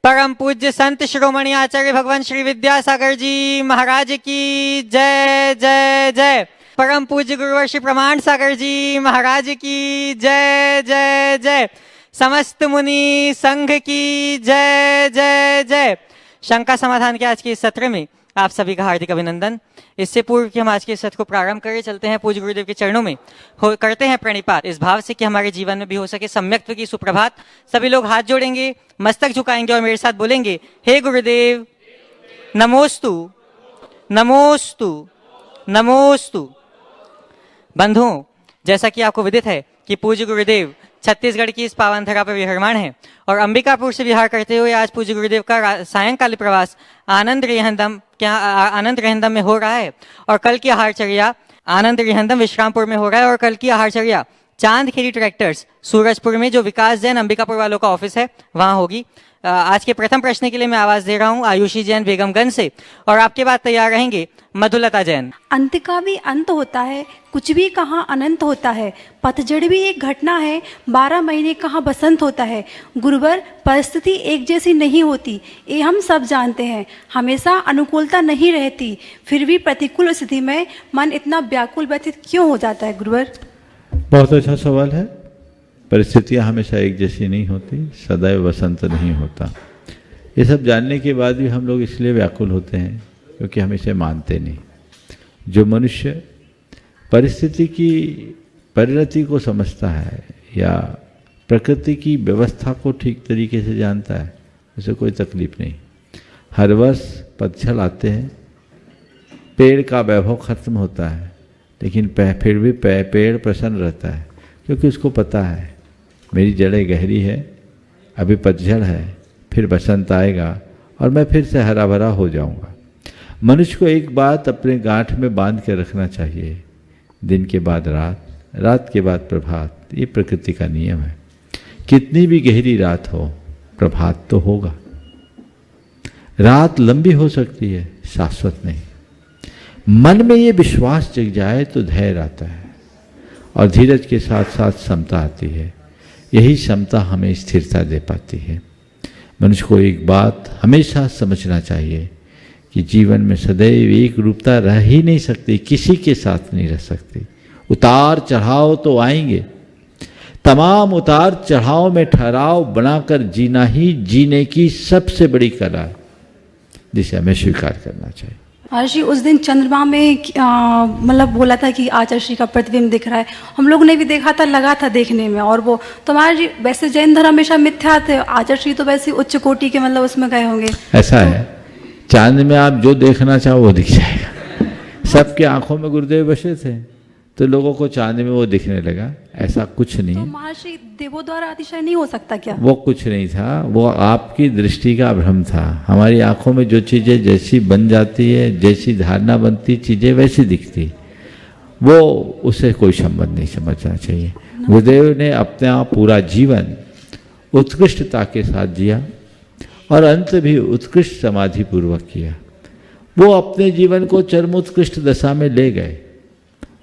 परम पूज्य संत शिरोमणि आचार्य भगवान श्री विद्यासागर जी महाराज की जय जय जय। परम पूज्य गुरुवर श्री प्रमाण सागर जी महाराज की जय जय जय। समस्त मुनि संघ की जय जय जय। शंका समाधान के आज के इस सत्र में आप सभी का हार्दिक अभिनंदन। इससे पूर्व कि हम आज के सत्र को प्रारंभ करें, चलते हैं पूज्य गुरुदेव के चरणों में करते हैं प्रणिपात, इस भाव से कि हमारे जीवन में भी हो सके सम्यक्त्व की सुप्रभात। सभी लोग हाथ जोड़ेंगे, मस्तक झुकाएंगे और मेरे साथ बोलेंगे, हे गुरुदेव नमोस्तु नमोस्तु नमोस्तु। बंधुओं, जैसा कि आपको विदित है कि पूज्य गुरुदेव छत्तीसगढ़ की इस पावन धरा पर विहरमाण है और अंबिकापुर से विहार करते हुए आज पूज्य गुरुदेव का सायंकालीन प्रवास आनंद रेहंदम में हो रहा है और कल की आहारचर्या आनंद रेहंदम विश्रामपुर में हो रहा है और कल की आहारचर्या चांदखेड़ी ट्रैक्टर्स सूरजपुर में, जो विकास जैन अंबिकापुर वालों का ऑफिस है, वहां होगी। आज के प्रथम प्रश्न के लिए मैं आवाज दे रहा हूं आयुषी जैन बेगमगंज से और आपके बाद तैयार रहेंगे मधुलता जैन। अंत का भी अंत होता है, कुछ भी कहाँ अनंत होता है। पतझड़ भी एक घटना है, 12 महीने कहाँ बसंत होता है। गुरुवर, परिस्थिति एक जैसी नहीं होती, ये हम सब जानते हैं। हमेशा अनुकूलता नहीं रहती, फिर भी प्रतिकूल स्थिति में मन इतना व्याकुल व्यथित क्यों हो जाता है गुरुवर? बहुत अच्छा सवाल है। परिस्थितियाँ हमेशा एक जैसी नहीं होती, सदैव वसंत नहीं होता। ये सब जानने के बाद भी हम लोग इसलिए व्याकुल होते हैं क्योंकि हम इसे मानते नहीं। जो मनुष्य परिस्थिति की परिणति को समझता है या प्रकृति की व्यवस्था को ठीक तरीके से जानता है, उसे कोई तकलीफ नहीं। हर वर्ष पतझड़ आते हैं, पेड़ का वैभव खत्म होता है, लेकिन फिर भी पेड़ प्रसन्न रहता है क्योंकि उसको पता है मेरी जड़ें गहरी है, अभी पतझड़ है, फिर बसंत आएगा और मैं फिर से हरा भरा हो जाऊंगा। मनुष्य को एक बात अपने गांठ में बांध के रखना चाहिए, दिन के बाद रात, रात के बाद प्रभात। ये प्रकृति का नियम है। कितनी भी गहरी रात हो, प्रभात तो होगा। रात लंबी हो सकती है, शाश्वत नहीं। मन में ये विश्वास जग जाए तो धैर्य आता है और धीरज के साथ साथ समता आती है। यही समता हमें स्थिरता दे पाती है। मनुष्य को एक बात हमेशा समझना चाहिए कि जीवन में सदैव एक रूपता रह ही नहीं सकती, किसी के साथ नहीं रह सकती। उतार चढ़ाव तो आएंगे, तमाम उतार चढ़ाव में ठहराव बनाकर जीना ही जीने की सबसे बड़ी कला है, जिसे हमें स्वीकार करना चाहिए। आचार्य, उस दिन चंद्रमा में मतलब बोला था कि आचार्य श्री का प्रतिबिंब दिख रहा है। हम लोग ने भी देखा था, लगा था देखने में। और वो तुम्हारे वैसे जैन धर्म हमेशा मिथ्या थे, आचार्य श्री तो वैसे उच्च कोटि के मतलब उसमें गए होंगे। ऐसा है, चांद में आप जो देखना चाहो वो दिख जाएगा। सबके आंखों में गुरुदेव बसे थे तो लोगों को चांद में वो दिखने लगा। ऐसा कुछ नहीं। तो महर्षि देवों द्वारा अतिशय नहीं हो सकता क्या? वो कुछ नहीं था, वो आपकी दृष्टि का भ्रम था। हमारी आंखों में जो चीज़ें जैसी बन जाती है, जैसी धारणा बनती, चीज़ें वैसी दिखती, वो उससे कोई संबंध नहीं समझना चाहिए। गुरुदेव ने अपना पूरा जीवन उत्कृष्टता के साथ जिया और अंत भी उत्कृष्ट समाधि पूर्वक किया। वो अपने जीवन को चरमोत्कृष्ट दशा में ले गए।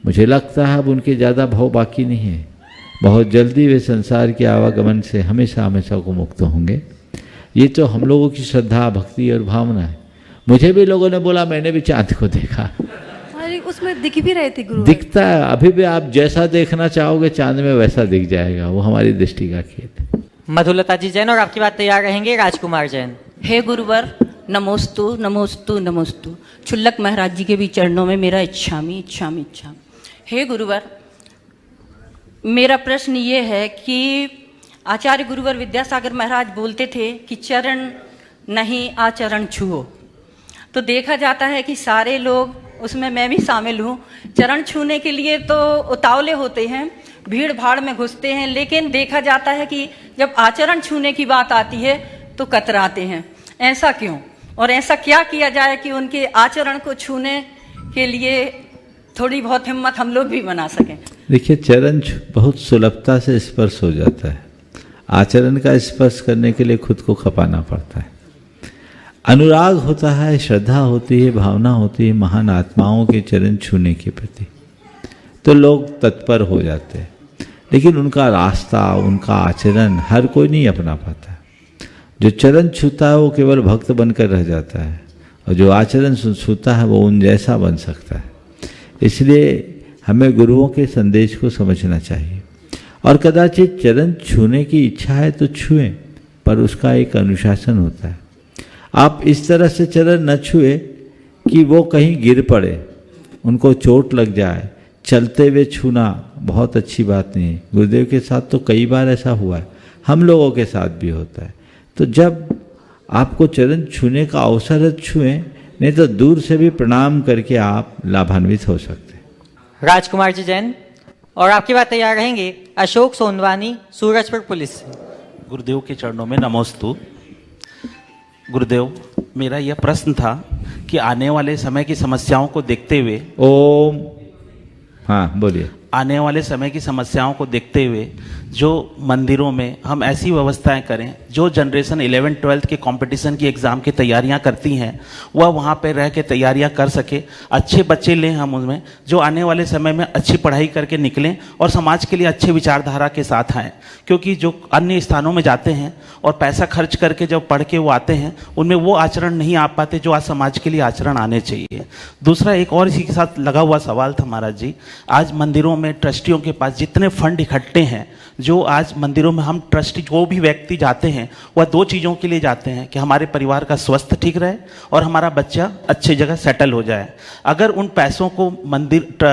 मुझे लगता है अब उनके ज़्यादा भाव बाकी नहीं है। बहुत जल्दी वे संसार के आवागमन से हमेशा हमेशा को मुक्त होंगे। ये तो हम लोगों की श्रद्धा, भक्ति और भावना है। मुझे भी लोगों ने बोला, मैंने भी चांद को देखा। अरे उसमें दिख भी रहे थे गुरु। दिखता है, अभी भी आप जैसा देखना चाहोगे चांद में वैसा दिख जाएगा। वो हमारी दृष्टि का खेल है। मधुलता जी जैन और आपकी बात तैयार रहेंगे राजकुमार जैन। हे गुरुवर नमोस्तु नमोस्तु नमोस्तु। छुल्लक महाराज जी के भी चरणों में मेरा इच्छामी इच्छामी इच्छामी। हे गुरुवर, मेरा प्रश्न ये है कि आचार्य गुरुवर विद्यासागर महाराज बोलते थे कि चरण नहीं आचरण छुओ। तो देखा जाता है कि सारे लोग, उसमें मैं भी शामिल हूँ, चरण छूने के लिए तो उतावले होते हैं, भीड़ भाड़ में घुसते हैं, लेकिन देखा जाता है कि जब आचरण छूने की बात आती है तो कतराते हैं। ऐसा क्यों? और ऐसा क्या किया जाए कि उनके आचरण को छूने के लिए थोड़ी बहुत हिम्मत हम लोग भी बना सकें? देखिए, चरण बहुत सुलभता से स्पर्श हो जाता है। आचरण का स्पर्श करने के लिए खुद को खपाना पड़ता है। अनुराग होता है, श्रद्धा होती है, भावना होती है महान आत्माओं के चरण छूने के प्रति, तो लोग तत्पर हो जाते हैं। लेकिन उनका रास्ता, उनका आचरण हर कोई नहीं अपना पाता। जो चरण छूता है वो केवल भक्त बनकर रह जाता है, और जो आचरण छूता है वो उन जैसा बन सकता है। इसलिए हमें गुरुओं के संदेश को समझना चाहिए। और कदाचित चरण छूने की इच्छा है तो छुएं, पर उसका एक अनुशासन होता है। आप इस तरह से चरण न छुए कि वो कहीं गिर पड़े, उनको चोट लग जाए। चलते हुए छूना बहुत अच्छी बात नहीं है। गुरुदेव के साथ तो कई बार ऐसा हुआ है, हम लोगों के साथ भी होता है। तो जब आपको चरण छूने का अवसर है छुएं, नहीं तो दूर से भी प्रणाम करके आप लाभान्वित हो सकते हैं। राजकुमार जी जैन, और आपकी बात तैयार रहेंगे अशोक सोनवानी, सूरजपुर पुलिस से। गुरुदेव के चरणों में नमोस्तु। गुरुदेव, मेरा यह प्रश्न था कि आने वाले समय की समस्याओं को देखते हुए ओम, हाँ बोलिए। आने वाले समय की समस्याओं को देखते हुए जो मंदिरों में हम ऐसी व्यवस्थाएं करें, जो जनरेशन 11-12 के कंपटीशन की एग्ज़ाम की तैयारियां करती हैं वह वहां पर रह के तैयारियां कर सके। अच्छे बच्चे लें हम उनमें, जो आने वाले समय में अच्छी पढ़ाई करके निकलें और समाज के लिए अच्छे विचारधारा के साथ आएँ। क्योंकि जो अन्य स्थानों में जाते हैं और पैसा खर्च करके जब पढ़ के वो आते हैं, उनमें वो आचरण नहीं आ पाते जो आज समाज के लिए आचरण आने चाहिए। दूसरा एक और इसी के साथ लगा हुआ सवाल था महाराज जी, आज मंदिरों में ट्रस्टियों के पास जितने फंड इकट्ठे हैं, जो आज मंदिरों में हम ट्रस्टी जो भी व्यक्ति जाते हैं वह दो चीज़ों के लिए जाते हैं कि हमारे परिवार का स्वास्थ्य ठीक रहे और हमारा बच्चा अच्छी जगह सेटल हो जाए। अगर उन पैसों को मंदिर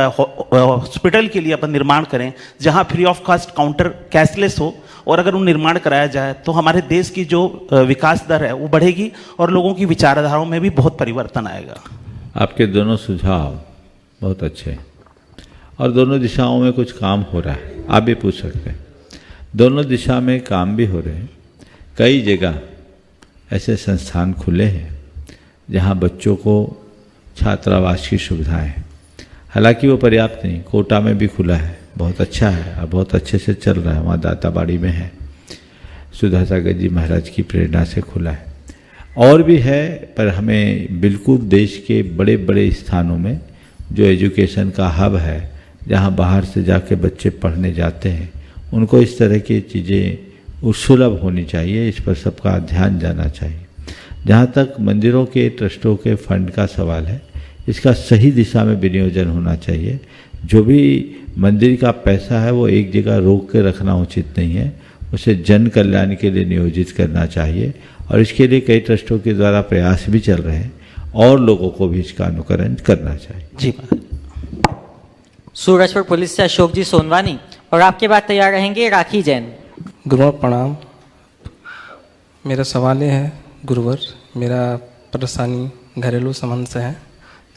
हॉस्पिटल के लिए अपन निर्माण करें जहां free of cost counter cashless हो, और अगर उन निर्माण कराया जाए तो हमारे देश की जो विकास दर है वो बढ़ेगी और लोगों की विचारधाराओं में भी बहुत परिवर्तन आएगा। आपके दोनों सुझाव बहुत अच्छे हैं और दोनों दिशाओं में कुछ काम हो रहा है। आप भी पूछ सकते हैं। दोनों दिशा में काम भी हो रहे हैं। कई जगह ऐसे संस्थान खुले हैं जहां बच्चों को छात्रावास की सुविधाएं हैं। हालांकि वो पर्याप्त नहीं, कोटा में भी खुला है, बहुत अच्छा है और बहुत अच्छे से चल रहा है। वहाँ दाताबाड़ी में है, सुधा सागर जी महाराज की प्रेरणा से खुला है। और भी है, पर हमें बिल्कुल देश के बड़े बड़े स्थानों में जो एजुकेशन का हब है, जहाँ बाहर से जाके बच्चे पढ़ने जाते हैं, उनको इस तरह की चीज़ें सुलभ होनी चाहिए। इस पर सबका ध्यान जाना चाहिए। जहाँ तक मंदिरों के ट्रस्टों के फंड का सवाल है, इसका सही दिशा में विनियोजन होना चाहिए। जो भी मंदिर का पैसा है वो एक जगह रोक के रखना उचित नहीं है, उसे जन कल्याण के लिए नियोजित करना चाहिए। और इसके लिए कई ट्रस्टों के द्वारा प्रयास भी चल रहे हैं और लोगों को भी इसका अनुकरण करना चाहिए। जी। सूरजपुर पुलिस से अशोक जी सोनवानी, और आपके बाद तैयार रहेंगे राखी जैन। गुरुवर प्रणाम। मेरा सवाल ये है गुरुवर, मेरा परेशानी घरेलू संबंध से है,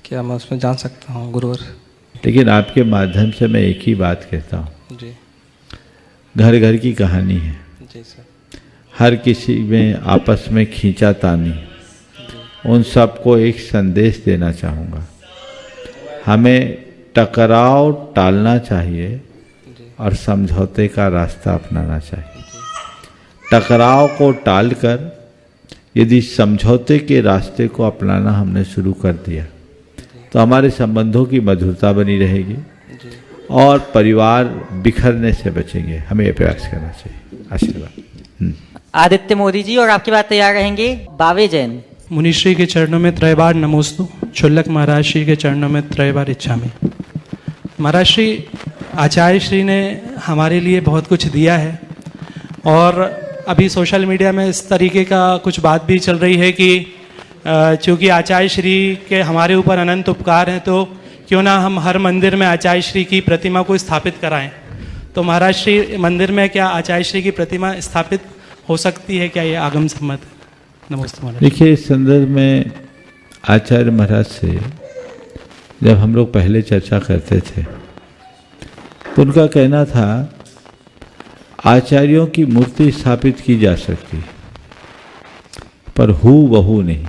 क्या मैं उसमें जान सकता हूँ गुरुवर? लेकिन आपके माध्यम से मैं एक ही बात कहता हूँ, जी। घर घर की कहानी है। जी सर। हर किसी में आपस में खींचातानी। उन सबको एक संदेश देना चाहूँगा, हमें टकराव टालना चाहिए और समझौते का रास्ता अपनाना चाहिए। टकराव को टालकर यदि समझौते के रास्ते को अपनाना हमने शुरू कर दिया तो हमारे संबंधों की मधुरता बनी रहेगी और परिवार बिखरने से बचेंगे। हमें यह प्रयास करना चाहिए। आशीर्वाद। आदित्य मोदी जी, और आपके बाद तैयार रहेंगे बावे जैन। मुनिश्री के चरणों में त्रयबार नमोस्तु। क्षुल्लक महाराज श्री के चरणों में त्रयबार इच्छामि। महाराज श्री, आचार्य श्री ने हमारे लिए बहुत कुछ दिया है, और अभी सोशल मीडिया में इस तरीके का कुछ बात भी चल रही है कि चूँकि आचार्य श्री के हमारे ऊपर अनंत उपकार हैं, तो क्यों ना हम हर मंदिर में आचार्य श्री की प्रतिमा को स्थापित कराएं। तो महाराज श्री, मंदिर में क्या आचार्य श्री की प्रतिमा स्थापित हो सकती है? क्या ये आगम सम्मत है? नमस्ते महाराज। देखिए, इस संदर्भ में आचार्य महाराज से जब हम लोग पहले चर्चा करते थे तो उनका कहना था आचार्यों की मूर्ति स्थापित की जा सकती पर हूबहू नहीं।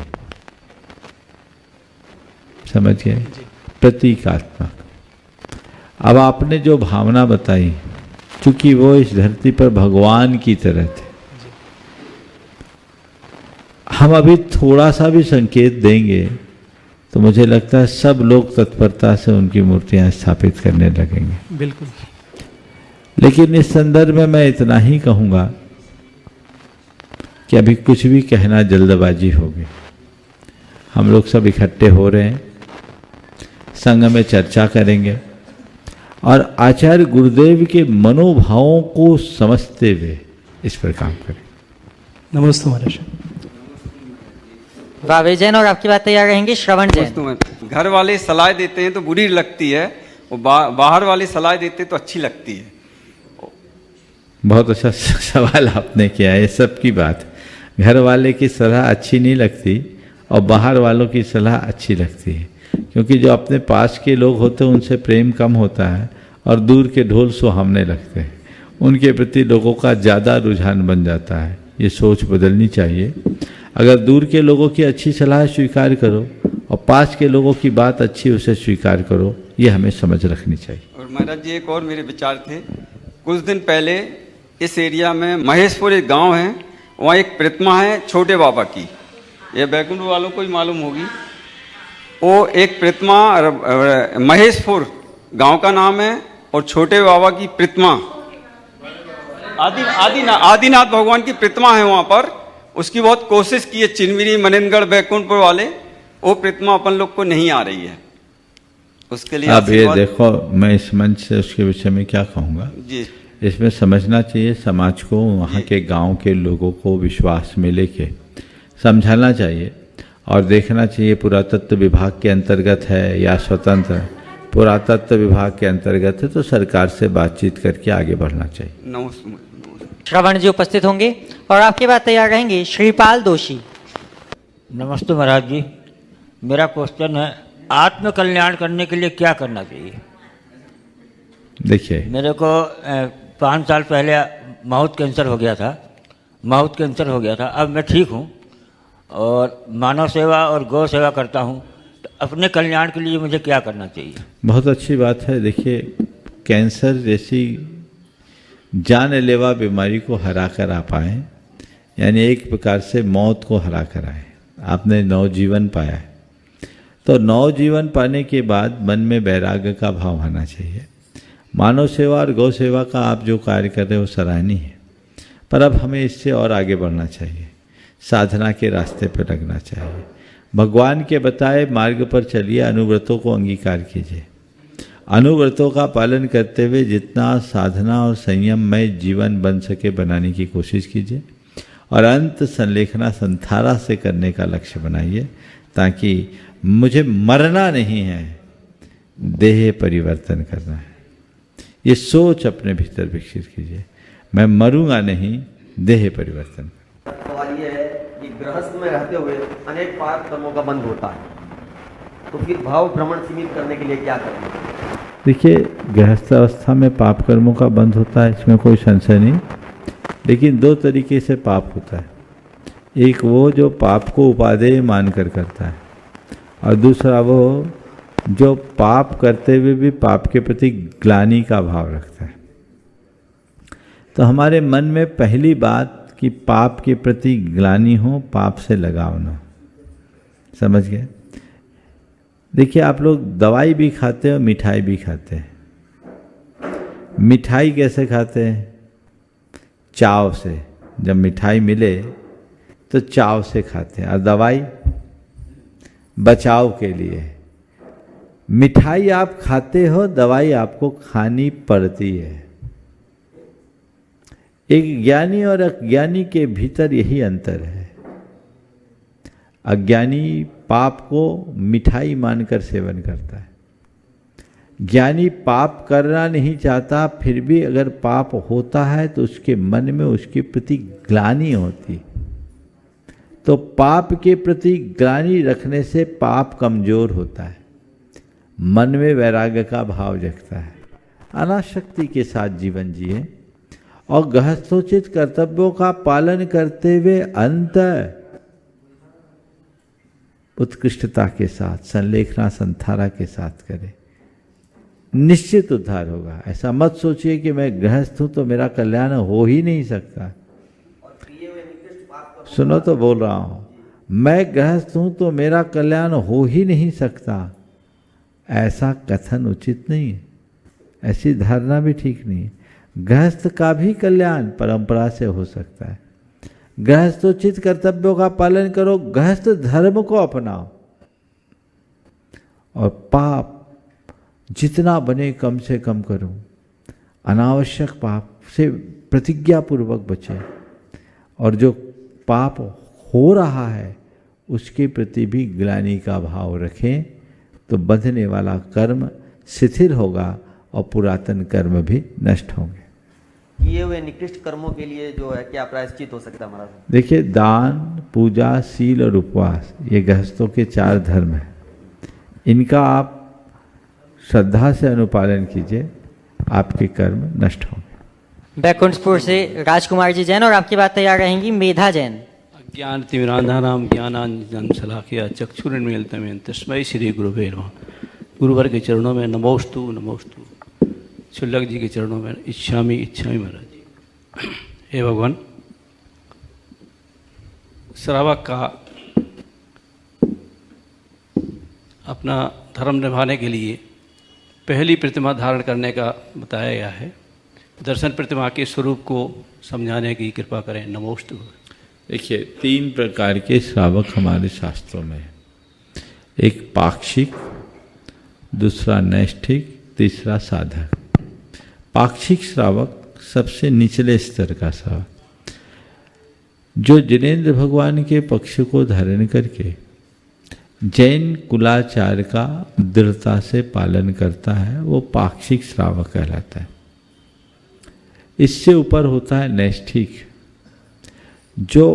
समझ गए? प्रतीकात्मक। अब आपने जो भावना बताई, चूंकि वो इस धरती पर भगवान की तरह थे, हम अभी थोड़ा सा भी संकेत देंगे तो मुझे लगता है सब लोग तत्परता से उनकी मूर्तियां स्थापित करने लगेंगे। बिल्कुल। लेकिन इस संदर्भ में मैं इतना ही कहूँगा कि अभी कुछ भी कहना जल्दबाजी होगी। हम लोग सब इकट्ठे हो रहे हैं, संघ में चर्चा करेंगे और आचार्य गुरुदेव के मनोभावों को समझते हुए इस पर काम करें। नमस्ते महाराज। भावेश जैन और आपकी बात तैयार रहेंगी श्रवण जैन। घर वाले सलाह देते हैं तो बुरी लगती है, और बाहर वाले सलाह देते तो अच्छी लगती है। बहुत अच्छा सवाल आपने किया है। सबकी बात, घर वाले की सलाह अच्छी नहीं लगती और बाहर वालों की सलाह अच्छी लगती है, क्योंकि जो अपने पास के लोग होते हैं उनसे प्रेम कम होता है और दूर के ढोल सुहावने लगते हैं। उनके प्रति लोगों का ज़्यादा रुझान बन जाता है। ये सोच बदलनी चाहिए। अगर दूर के लोगों की अच्छी सलाह स्वीकार करो और पास के लोगों की बात अच्छी उसे स्वीकार करो, ये हमें समझ रखनी चाहिए। और महाराज जी एक और मेरे विचार थे। कुछ दिन पहले इस एरिया में महेशपुर एक गांव है, वहाँ एक प्रतिमा है छोटे बाबा की, ये बैकुंठ वालों को ही मालूम होगी। वो एक प्रतिमा, महेशपुर गांव का नाम है, और छोटे बाबा की प्रतिमा आदिनाथ भगवान की प्रतिमा है वहाँ पर। उसकी बहुत कोशिश की है चिन्मिरी, मनिनगढ़, बैकुंठपुर वाले, वो प्रतिमा अपन लोग को नहीं आ रही है। उसके लिए अब ये देखो, मैं इस मंच से उसके विषय में क्या कहूँगा जी। इसमें समझना चाहिए समाज को, वहाँ के गांव के लोगों को विश्वास में लेके समझाना चाहिए और देखना चाहिए पुरातत्व विभाग के अंतर्गत है या स्वतंत्र। पुरातत्व विभाग के अंतर्गत है तो सरकार से बातचीत करके आगे बढ़ना चाहिए। नमस्ते। श्रवण जी उपस्थित होंगे और आपकी बात तैयार रहेंगी श्रीपाल दोषी। नमस्ते महाराज जी। मेरा क्वेश्चन है, आत्म कल्याण करने के लिए क्या करना चाहिए? देखिए, मेरे को 5 साल पहले माउथ कैंसर हो गया था। अब मैं ठीक हूँ और मानव सेवा और गौ सेवा करता हूँ। तो अपने कल्याण के लिए मुझे क्या करना चाहिए? बहुत अच्छी बात है। देखिए, कैंसर जैसी जानलेवा बीमारी को हरा कर आप आए, यानी एक प्रकार से मौत को हरा कर आए, आपने नवजीवन पाया है। तो नवजीवन पाने के बाद मन में वैराग्य का भाव आना चाहिए। मानव सेवा और गौ सेवा का आप जो कार्य कर रहे हो सराहनीय है, पर अब हमें इससे और आगे बढ़ना चाहिए। साधना के रास्ते पर लगना चाहिए। भगवान के बताए मार्ग पर चलिए, अनुव्रतों को अंगीकार कीजिए। अनुव्रतों का पालन करते हुए जितना साधना और संयममय जीवन बन सके बनाने की कोशिश कीजिए और अंत संलेखना संथारा से करने का लक्ष्य बनाइए, ताकि मुझे मरना नहीं है, देह परिवर्तन करना है। ये सोच अपने भीतर विकसित कीजिए, मैं मरूंगा नहीं, देह परिवर्तन। सवाल ये है कि गृहस्थ में रहते हुए अनेक पाप कर्मों का बंध होता है, तो फिर भाव भ्रमण सीमित करने के लिए क्या करना? देखिए, गृहस्थ अवस्था में पाप कर्मों का बंध होता है, इसमें कोई संशय नहीं। लेकिन 2 तरीके से पाप होता है। एक वो जो पाप को उपादेय मानकर करता है, और दूसरा वो जो पाप करते हुए भी पाप के प्रति ग्लानि का भाव रखता है। तो हमारे मन में पहली बात कि पाप के प्रति ग्लानि हो, पाप से लगाव न हो। समझ गए? देखिए, आप लोग दवाई भी खाते हैं और मिठाई भी खाते हैं। मिठाई कैसे खाते हैं? चाव से। जब मिठाई मिले तो चाव से खाते हैं, और दवाई बचाव के लिए। मिठाई आप खाते हो, दवाई आपको खानी पड़ती है। एक ज्ञानी और अज्ञानी के भीतर यही अंतर है। अज्ञानी पाप को मिठाई मानकर सेवन करता है। ज्ञानी पाप करना नहीं चाहता, फिर भी अगर पाप होता है तो उसके मन में उसके प्रति ग्लानि होती। तो पाप के प्रति ग्लानि रखने से पाप कमजोर होता है, मन में वैराग्य का भाव जगता है। अनासक्ति के साथ जीवन जिए और गृहस्थोचित कर्तव्यों का पालन करते हुए अंत उत्कृष्टता के साथ, संलेखना संथारा के साथ करें, निश्चित उद्धार होगा। ऐसा मत सोचिए कि मैं गृहस्थ हूं तो मेरा कल्याण हो ही नहीं सकता। सुनो तो बोल रहा हूं, मैं गृहस्थ हूं तो मेरा कल्याण हो ही नहीं सकता, ऐसा कथन उचित नहीं है। ऐसी धारणा भी ठीक नहीं है। गृहस्थ का भी कल्याण परंपरा से हो सकता है। गृहस्थोचित कर्तव्यों का पालन करो, गृहस्थ धर्म को अपनाओ, और पाप जितना बने कम से कम करो। अनावश्यक पाप से प्रतिज्ञा पूर्वक बचे, और जो पाप हो रहा है उसके प्रति भी ग्लानि का भाव रखें, तो बंधने वाला कर्म शिथिल होगा और पुरातन कर्म भी नष्ट होंगे। किए हुए निकृष्ट कर्मों के लिए जो है क्या प्रायश्चित हो सकता है महाराज? देखिए, दान, पूजा, शील और उपवास, ये गृहस्थों के 4 धर्म हैं। इनका आप श्रद्धा से अनुपालन कीजिए, आपके कर्म नष्ट होंगे। बैकुंठपुर से राजकुमार जी जैन, और आपकी बात तैयार रहेंगी मेधा जैन। ज्ञान तिमिरांधानाम ज्ञानांजन शलाकया चक्षुरुन्मीलितं तस्मै श्री गुरुवे नमः। गुरुवर के चरणों में नमोस्तु नमोस्तु। शुल्लक जी के चरणों में इच्छामि इच्छामि महाराज जी। हे भगवान, श्रावक का अपना धर्म निभाने के लिए पहली प्रतिमा धारण करने का बताया गया है। दर्शन प्रतिमा के स्वरूप को समझाने की कृपा करें। नमोस्तु। देखिए, 3 प्रकार के श्रावक हमारे शास्त्रों में है। एक पाक्षिक, दूसरा नैष्ठिक, तीसरा साधक। पाक्षिक श्रावक सबसे निचले स्तर का श्रावक, जो जिनेंद्र भगवान के पक्ष को धारण करके जैन कुलाचार का दृढ़ता से पालन करता है, वो पाक्षिक श्रावक कहलाता है। इससे ऊपर होता है नैष्ठिक, जो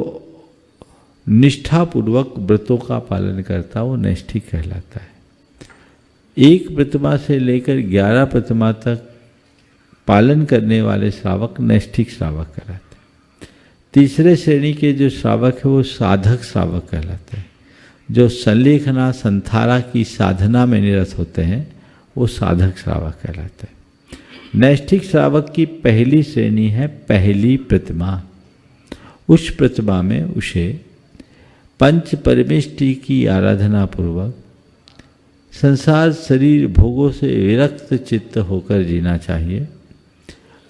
निष्ठापूर्वक व्रतों का पालन करता है, वो नैष्ठिक कहलाता है। 1 प्रतिमा से लेकर 11 प्रतिमा तक पालन करने वाले श्रावक नैष्ठिक श्रावक कहलाते हैं। तीसरे श्रेणी के जो श्रावक है वो साधक श्रावक कहलाते हैं। जो संलेखना संथारा की साधना में निरत होते हैं वो साधक श्रावक कहलाते हैं। नैष्ठिक श्रावक की पहली श्रेणी है पहली प्रतिमा। उस प्रतिमा में उसे पंच परमेष्टि की आराधना पूर्वक संसार शरीर भोगों से विरक्त चित्त होकर जीना चाहिए,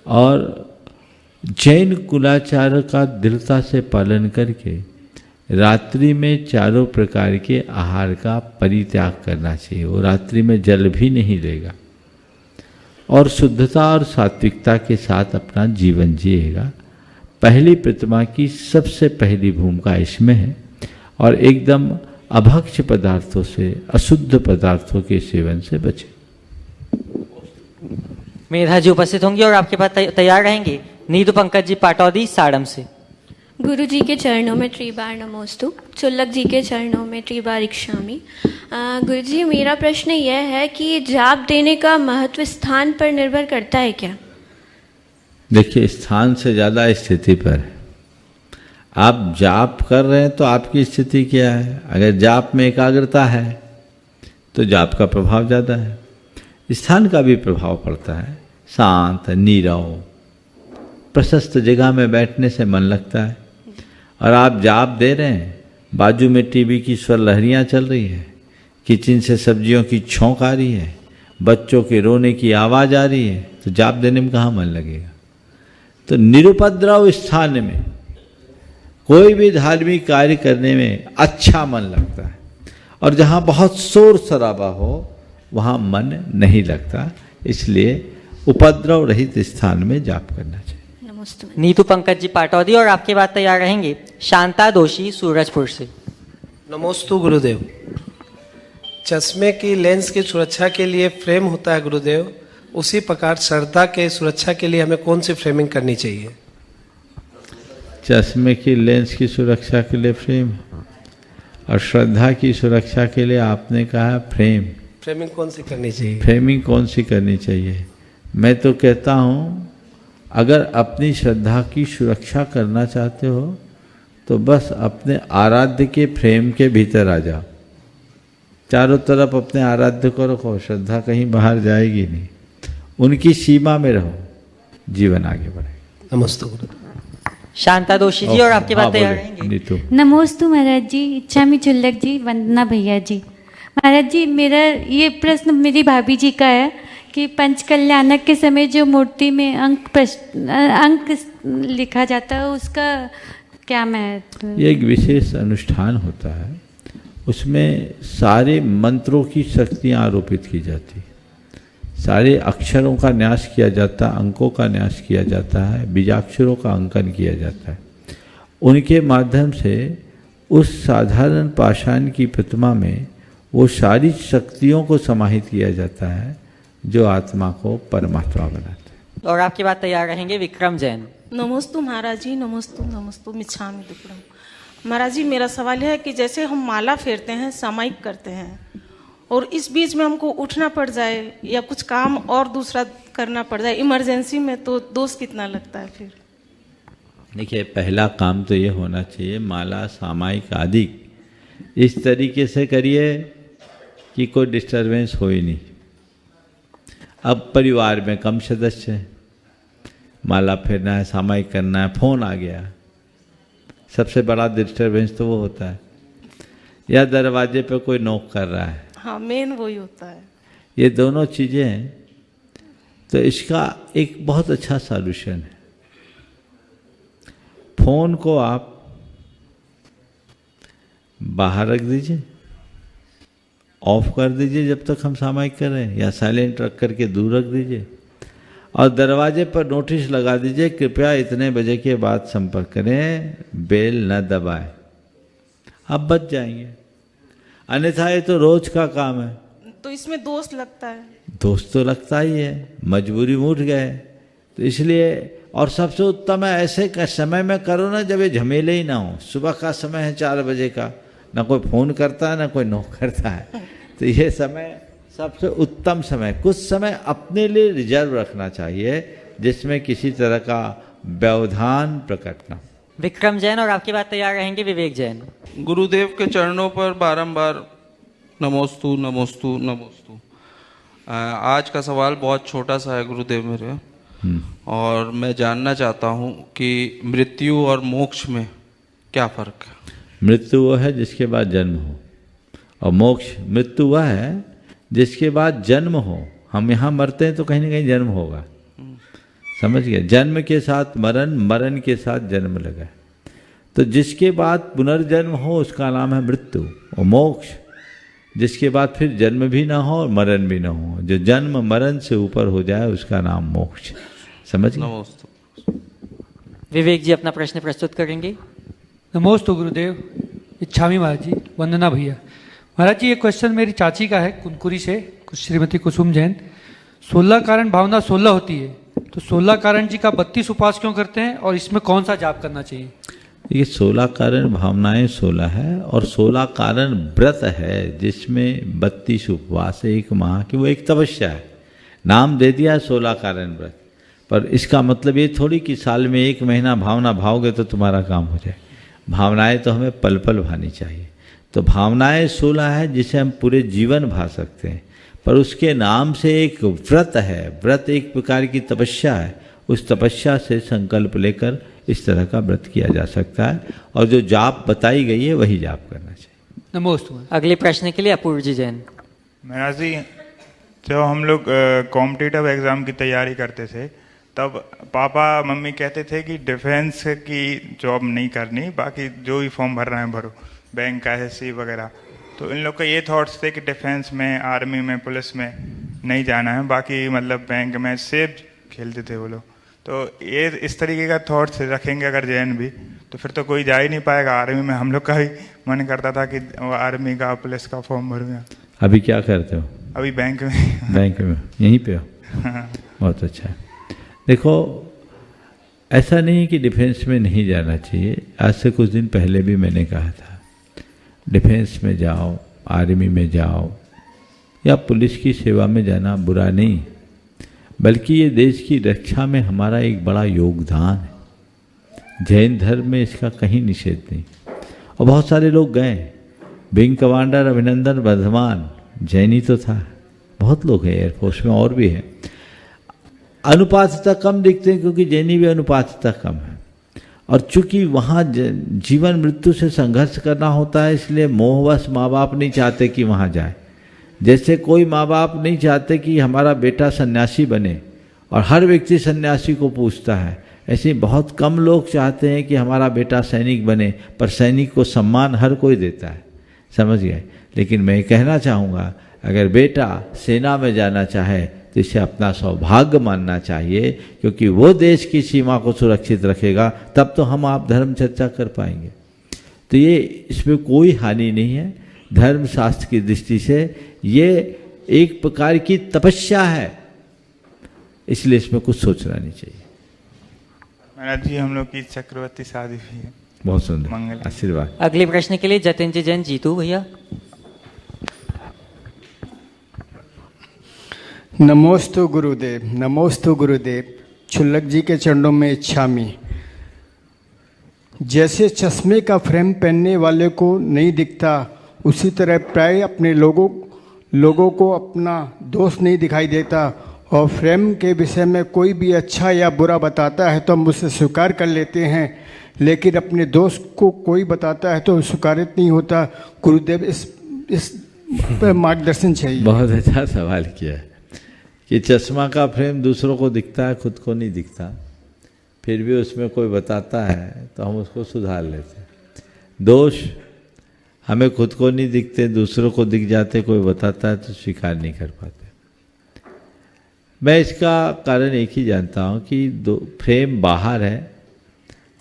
और जैन कुलाचार का दृढ़ता से पालन करके रात्रि में 4 प्रकार के आहार का परित्याग करना चाहिए। वो रात्रि में जल भी नहीं लेगा, और शुद्धता और सात्विकता के साथ अपना जीवन जिएगा। पहली प्रतिमा की सबसे पहली भूमिका इसमें है, और एकदम अभक्ष पदार्थों से, अशुद्ध पदार्थों के सेवन से बचे। मेधा जी उपस्थित होंगी और आपके पास तैयार रहेंगे नीतू पंकज जी पाटौदी साड़म से। गुरु जी के चरणों में त्रिबार नमोस्तु। चुल्लक जी के चरणों में त्रिबार इच्छामि। गुरु जी, मेरा प्रश्न यह है कि जाप देने का महत्व स्थान पर निर्भर करता है क्या? देखिए, स्थान से ज़्यादा स्थिति पर है। आप जाप कर रहे हैं तो आपकी स्थिति क्या है? अगर जाप में एकाग्रता है तो जाप का प्रभाव ज़्यादा है। स्थान का भी प्रभाव पड़ता है। शांत, नीरव, प्रशस्त जगह में बैठने से मन लगता है। और आप जाप दे रहे हैं, बाजू में टीवी की स्वर लहरियाँ चल रही है, किचन से सब्जियों की छौंक आ रही है, बच्चों के रोने की आवाज़ आ रही है, तो जाप देने में कहाँ मन लगेगा? तो निरुपद्रव स्थान में कोई भी धार्मिक कार्य करने में अच्छा मन लगता है, और जहाँ बहुत शोर शराबा हो वहाँ मन नहीं लगता। इसलिए उपद्रव रहित स्थान में जाप करना चाहिए। नीतू पंकज जी पाटौदी, और आपके बाद तैयार रहेंगे शांता दोषी सूरजपुर से। नमोस्तु गुरुदेव। चश्मे की लेंस की सुरक्षा के लिए फ्रेम होता है गुरुदेव, उसी प्रकार श्रद्धा के सुरक्षा के लिए हमें कौन सी फ्रेमिंग करनी चाहिए? चश्मे की लेंस की सुरक्षा के लिए फ्रेम, और श्रद्धा की सुरक्षा के लिए आपने कहा फ्रेम। फ्रेमिंग कौन सी करनी चाहिए? फ्रेमिंग कौन सी करनी चाहिए? मैं तो कहता हूँ, अगर अपनी श्रद्धा की सुरक्षा करना चाहते हो तो बस अपने आराध्य के फ्रेम के भीतर आ जाओ। चारों तरफ अपने आराध्य को रखो, श्रद्धा कहीं बाहर जाएगी नहीं। उनकी सीमा में रहो, जीवन आगे बढ़ेगा। नमस्ते। शांता दोषी जी, और आपके बाद तैयार रहेंगे नमोस्तु महाराज जी, इच्छामि चुल्लक जी, वंदना भैया जी। महाराज जी, मेरा ये प्रश्न मेरी भाभी जी का है कि पंचकल्याणक के समय जो मूर्ति में अंक लिखा जाता है, उसका क्या महत्व? ये एक विशेष अनुष्ठान होता है, उसमें सारे मंत्रों की शक्तियाँ आरोपित की जाती, सारे अक्षरों का न्यास किया जाता, अंकों का न्यास किया जाता है, बीजाक्षरों का अंकन किया जाता है। उनके माध्यम से उस साधारण पाषाण की प्रतिमा में वो सारी शक्तियों को समाहित किया जाता है जो आत्मा को परमात्मा बनाते हैं। और आपकी बात तैयार रहेंगे विक्रम जैन। नमोस्तु महाराज जी, नमोस्तु मिच्छामि दुक्कडम। महाराज जी, मेरा सवाल है कि जैसे हम माला फेरते हैं, सामायिक करते हैं, और इस बीच में हमको उठना पड़ जाए या कुछ काम और दूसरा करना पड़ जाए इमरजेंसी में, तो दोष कितना लगता है फिर? देखिए, पहला काम तो ये होना चाहिए, माला सामायिक आदि इस तरीके से करिए कि कोई डिस्टरबेंस हो ही नहीं। अब परिवार में कम सदस्य हैं, माला फेरना है, सामायिक करना है, फोन आ गया, सबसे बड़ा डिस्टरबेंस तो वो होता है। या दरवाजे पे कोई नॉक कर रहा है, हाँ, मेन वही होता है। ये दोनों चीज़ें हैं, तो इसका एक बहुत अच्छा सॉल्यूशन है। फोन को आप बाहर रख दीजिए, ऑफ कर दीजिए जब तक हम सामायिक कर रहे हैं, या साइलेंट रख करके दूर रख दीजिए, और दरवाजे पर नोटिस लगा दीजिए, कृपया इतने बजे के बाद संपर्क करें, बेल न दबाएं। आप बच जाएंगे, अन्यथा ये तो रोज का काम है। तो इसमें दोष लगता है? दोष तो लगता ही है, मजबूरी में उठ गए तो इसलिए। और सबसे उत्तम है ऐसे का समय में करो ना जब ये झमेले ही ना हो। सुबह का समय है 4 बजे का, ना कोई फ़ोन करता है ना कोई नॉक करता है, तो ये समय सबसे उत्तम समय। कुछ समय अपने लिए रिजर्व रखना चाहिए जिसमें किसी तरह का व्यवधान प्रकट ना। विक्रम जैन, और आपकी बात तैयार रहेंगे विवेक जैन। गुरुदेव के चरणों पर बारंबार नमोस्तु नमोस्तु नमोस्तु। आज का सवाल बहुत छोटा सा है गुरुदेव मेरे, और मैं जानना चाहता हूँ कि मृत्यु और मोक्ष में क्या फ़र्क है? मृत्यु वो है जिसके बाद जन्म हो, और मोक्ष मृत्यु वह है जिसके बाद जन्म हो। हम यहाँ मरते हैं तो कहीं ना कहीं जन्म होगा, समझ गए? जन्म के साथ मरण, मरण के साथ जन्म लगा, तो जिसके बाद पुनर्जन्म हो उसका नाम है मृत्यु। और मोक्ष जिसके बाद फिर जन्म भी ना हो और मरण भी ना हो, जो जन्म मरण से ऊपर हो जाए उसका नाम मोक्ष। समझ गए? विवेक जी अपना प्रश्न प्रस्तुत करेंगे। नमोस्तु गुरुदेव, इच्छामी महाराज जी, वंदना भैया। महाराज जी, ये क्वेश्चन मेरी चाची का है कुनकुरी से, श्रीमती कुसुम जैन। 16 कारण भावना 16 होती है, तो 16 कारण जी का 32 उपवास क्यों करते हैं, और इसमें कौन सा जाप करना चाहिए? ये 16 कारण भावनाएं 16 है, और 16 कारण व्रत है जिसमें 32 उपवास, 1 माह की वो एक तपस्या है। नाम दे दिया 16 कारण व्रत, पर इसका मतलब ये थोड़ी कि साल में 1 महीना भावना भाओगे तो तुम्हारा काम हो जाए। भावनाएं तो हमें पल पल भानी चाहिए। तो भावनाएं 16 है जिसे हम पूरे जीवन भा सकते हैं, पर उसके नाम से एक व्रत है। व्रत एक प्रकार की तपस्या है, उस तपस्या से संकल्प लेकर इस तरह का व्रत किया जा सकता है, और जो जाप बताई गई है वही जाप करना चाहिए। नमोस्तु। अगले प्रश्न के लिए अपूर्व जी जैन। महाराज जी, जब हम लोग कॉम्पिटिटिव एग्ज़ाम की तैयारी करते थे तब पापा मम्मी कहते थे कि डिफेंस की जॉब नहीं करनी, बाकी जो भी फॉर्म भर रहे हैं भरो, बैंक का एसएससी वगैरह। तो इन लोग का ये थॉट्स थे कि डिफेंस में, आर्मी में, पुलिस में नहीं जाना है, बाकी मतलब बैंक में सेफ खेलते थे वो लोग। तो ये इस तरीके का थॉट्स रखेंगे अगर जैन भी, तो फिर तो कोई जा ही नहीं पाएगा आर्मी में। हम लोग का भी मन करता था कि आर्मी का, पुलिस का फॉर्म भरूँगा। अभी क्या करते हो? अभी बैंक में। बैंक में यहीं पे हो? बहुत अच्छा है। देखो, ऐसा नहीं है कि डिफेंस में नहीं जाना चाहिए। आज से कुछ दिन पहले भी मैंने कहा था, डिफेंस में जाओ, आर्मी में जाओ, या पुलिस की सेवा में जाना बुरा नहीं, बल्कि ये देश की रक्षा में हमारा एक बड़ा योगदान है। जैन धर्म में इसका कहीं निषेध नहीं, और बहुत सारे लोग गए। विंग कमांडर अभिनंदन वर्धमान जैनी तो था, बहुत लोग हैं एयरफोर्स में और भी हैं। अनुपातता कम दिखते हैं क्योंकि जैनी भी अनुपातता कम है, और चूंकि वहाँ जीवन मृत्यु से संघर्ष करना होता है, इसलिए मोहवश माँ बाप नहीं चाहते कि वहाँ जाए। जैसे कोई माँ बाप नहीं चाहते कि हमारा बेटा सन्यासी बने, और हर व्यक्ति सन्यासी को पूछता है, ऐसे बहुत कम लोग चाहते हैं कि हमारा बेटा सैनिक बने, पर सैनिक को सम्मान हर कोई देता है, समझ गए। लेकिन मैं कहना चाहूँगा, अगर बेटा सेना में जाना चाहे तो इसे अपना सौभाग्य मानना चाहिए, क्योंकि वो देश की सीमा को सुरक्षित रखेगा, तब तो हम आप धर्म चर्चा कर पाएंगे। तो ये इसमें कोई हानि नहीं है। धर्म शास्त्र की दृष्टि से ये एक प्रकार की तपस्या है, इसलिए इसमें कुछ सोचना नहीं चाहिए। महाराज जी, हम लोग की चक्रवर्ती शादी हुई है। बहुत सुंदर, मंगल। आशीर्वाद। अगले प्रश्न के लिए जतिन जैन जीतू भैया। नमोस्तु गुरुदेव, नमोस्तु गुरुदेव। छुल्लक जी के चरणों में इच्छामी। जैसे चश्मे का फ्रेम पहनने वाले को नहीं दिखता, उसी तरह प्राय अपने लोगों को अपना दोष नहीं दिखाई देता, और फ्रेम के विषय में कोई भी अच्छा या बुरा बताता है तो हम उसे स्वीकार कर लेते हैं, लेकिन अपने दोस्त को कोई बताता है तो स्वीकारित नहीं होता। गुरुदेव इस पर मार्गदर्शन चाहिए। बहुत अच्छा सवाल किया है कि चश्मा का फ्रेम दूसरों को दिखता है, खुद को नहीं दिखता, फिर भी उसमें कोई बताता है तो हम उसको सुधार लेते हैं। दोष हमें खुद को नहीं दिखते, दूसरों को दिख जाते, कोई बताता है तो स्वीकार नहीं कर पाते। मैं इसका कारण एक ही जानता हूँ कि फ्रेम बाहर है,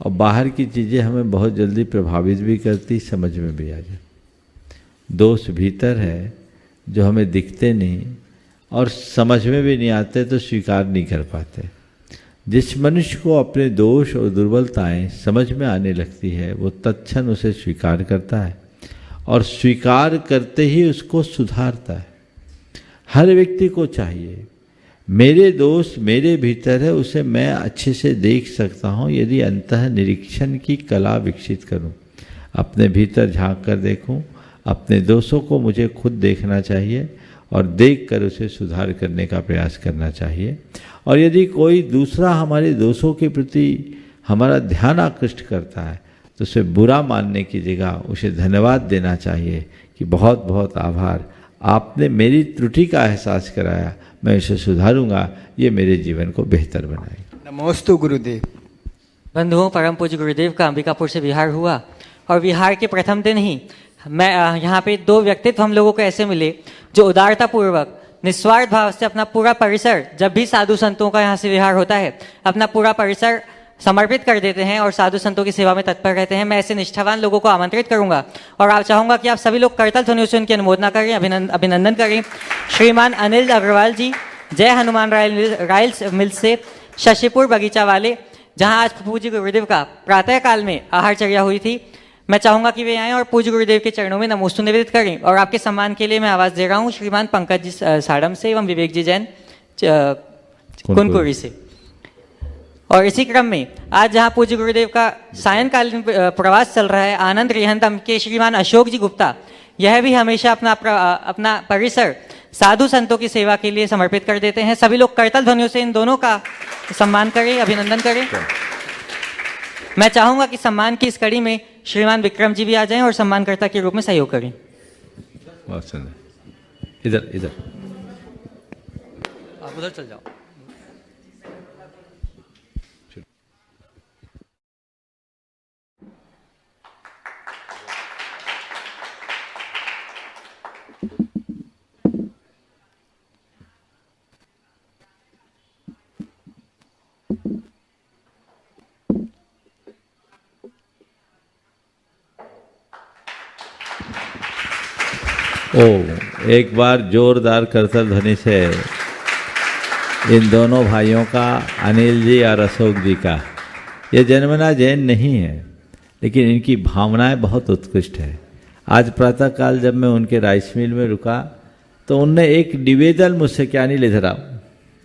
और बाहर की चीज़ें हमें बहुत जल्दी प्रभावित भी करती, समझ में भी आ जाती। दोष भीतर है जो हमें दिखते नहीं और समझ में भी नहीं आते, तो स्वीकार नहीं कर पाते। जिस मनुष्य को अपने दोष और दुर्बलताएं समझ में आने लगती है, वो तत्क्षण उसे स्वीकार करता है, और स्वीकार करते ही उसको सुधारता है। हर व्यक्ति को चाहिए, मेरे दोष मेरे भीतर है, उसे मैं अच्छे से देख सकता हूँ यदि अंतः निरीक्षण की कला विकसित करूँ, अपने भीतर झांक कर देखूँ। अपने दोषों को मुझे खुद देखना चाहिए और देखकर उसे सुधार करने का प्रयास करना चाहिए। और यदि कोई दूसरा हमारे दोषों के प्रति हमारा ध्यान आकृष्ट करता है तो उसे बुरा मानने की जगह उसे धन्यवाद देना चाहिए कि बहुत बहुत आभार, आपने मेरी त्रुटि का एहसास कराया, मैं इसे सुधारूंगा, ये मेरे जीवन को बेहतर बनाएगा। नमोस्तु गुरुदेव। बंधुओं, परम पूज्य गुरुदेव का अंबिकापुर से विहार हुआ, और विहार के प्रथम दिन ही मैं यहाँ पे दो व्यक्तित्व हम लोगों को ऐसे मिले जो उदारतापूर्वक निस्वार्थ भाव से अपना पूरा परिसर, जब भी साधु संतों का यहाँ से विहार होता है, अपना पूरा परिसर समर्पित कर देते हैं और साधु संतों की सेवा में तत्पर रहते हैं। मैं ऐसे निष्ठावान लोगों को आमंत्रित करूंगा और आप चाहूंगा कि आप सभी लोग करतल ध्वनियों से उनकी अनुमोदना करें, अभिनंदन करें। श्रीमान अनिल अग्रवाल जी, जय हनुमान राइल्स मिल से शशिपुर बगीचा वाले, जहां आज पूज्य गुरुदेव का प्रातः काल में आहारचर्या हुई थी। मैं चाहूंगा कि वे आएं और पूज्य गुरुदेव के चरणों में नमोस्तु निवेदित करें। और आपके सम्मान के लिए मैं आवाज दे रहा हूं श्रीमान पंकज जी साड़म से एवं विवेक जी जैन कुनकुरी से। और इसी क्रम में आज जहां पूज्य गुरुदेव का सायंकालीन प्रवास चल रहा है, आनंद रिहंतम के श्रीमान अशोक जी गुप्ता, यह भी हमेशा अपना परिसर साधु संतों की सेवा के लिए समर्पित कर देते हैं। सभी लोग करतल ध्वनियों से इन दोनों का सम्मान करें, अभिनंदन करें। मैं चाहूंगा कि सम्मान की इस कड़ी में श्रीमान विक्रम जी भी आ जाएं और सम्मानकर्ता के रूप में सहयोग करें। बहुत सुंदर, इधर इधर आप उधर चल जाओ। एक बार जोरदार करतल ध्वनि से इन दोनों भाइयों का, अनिल जी और अशोक जी का। ये जन्मना जैन नहीं है, लेकिन इनकी भावनाएं बहुत उत्कृष्ट है। आज प्रातःकाल जब मैं उनके राइस मिल में रुका तो उनने एक निवेदन मुझसे किया, अनिल इधर आओ,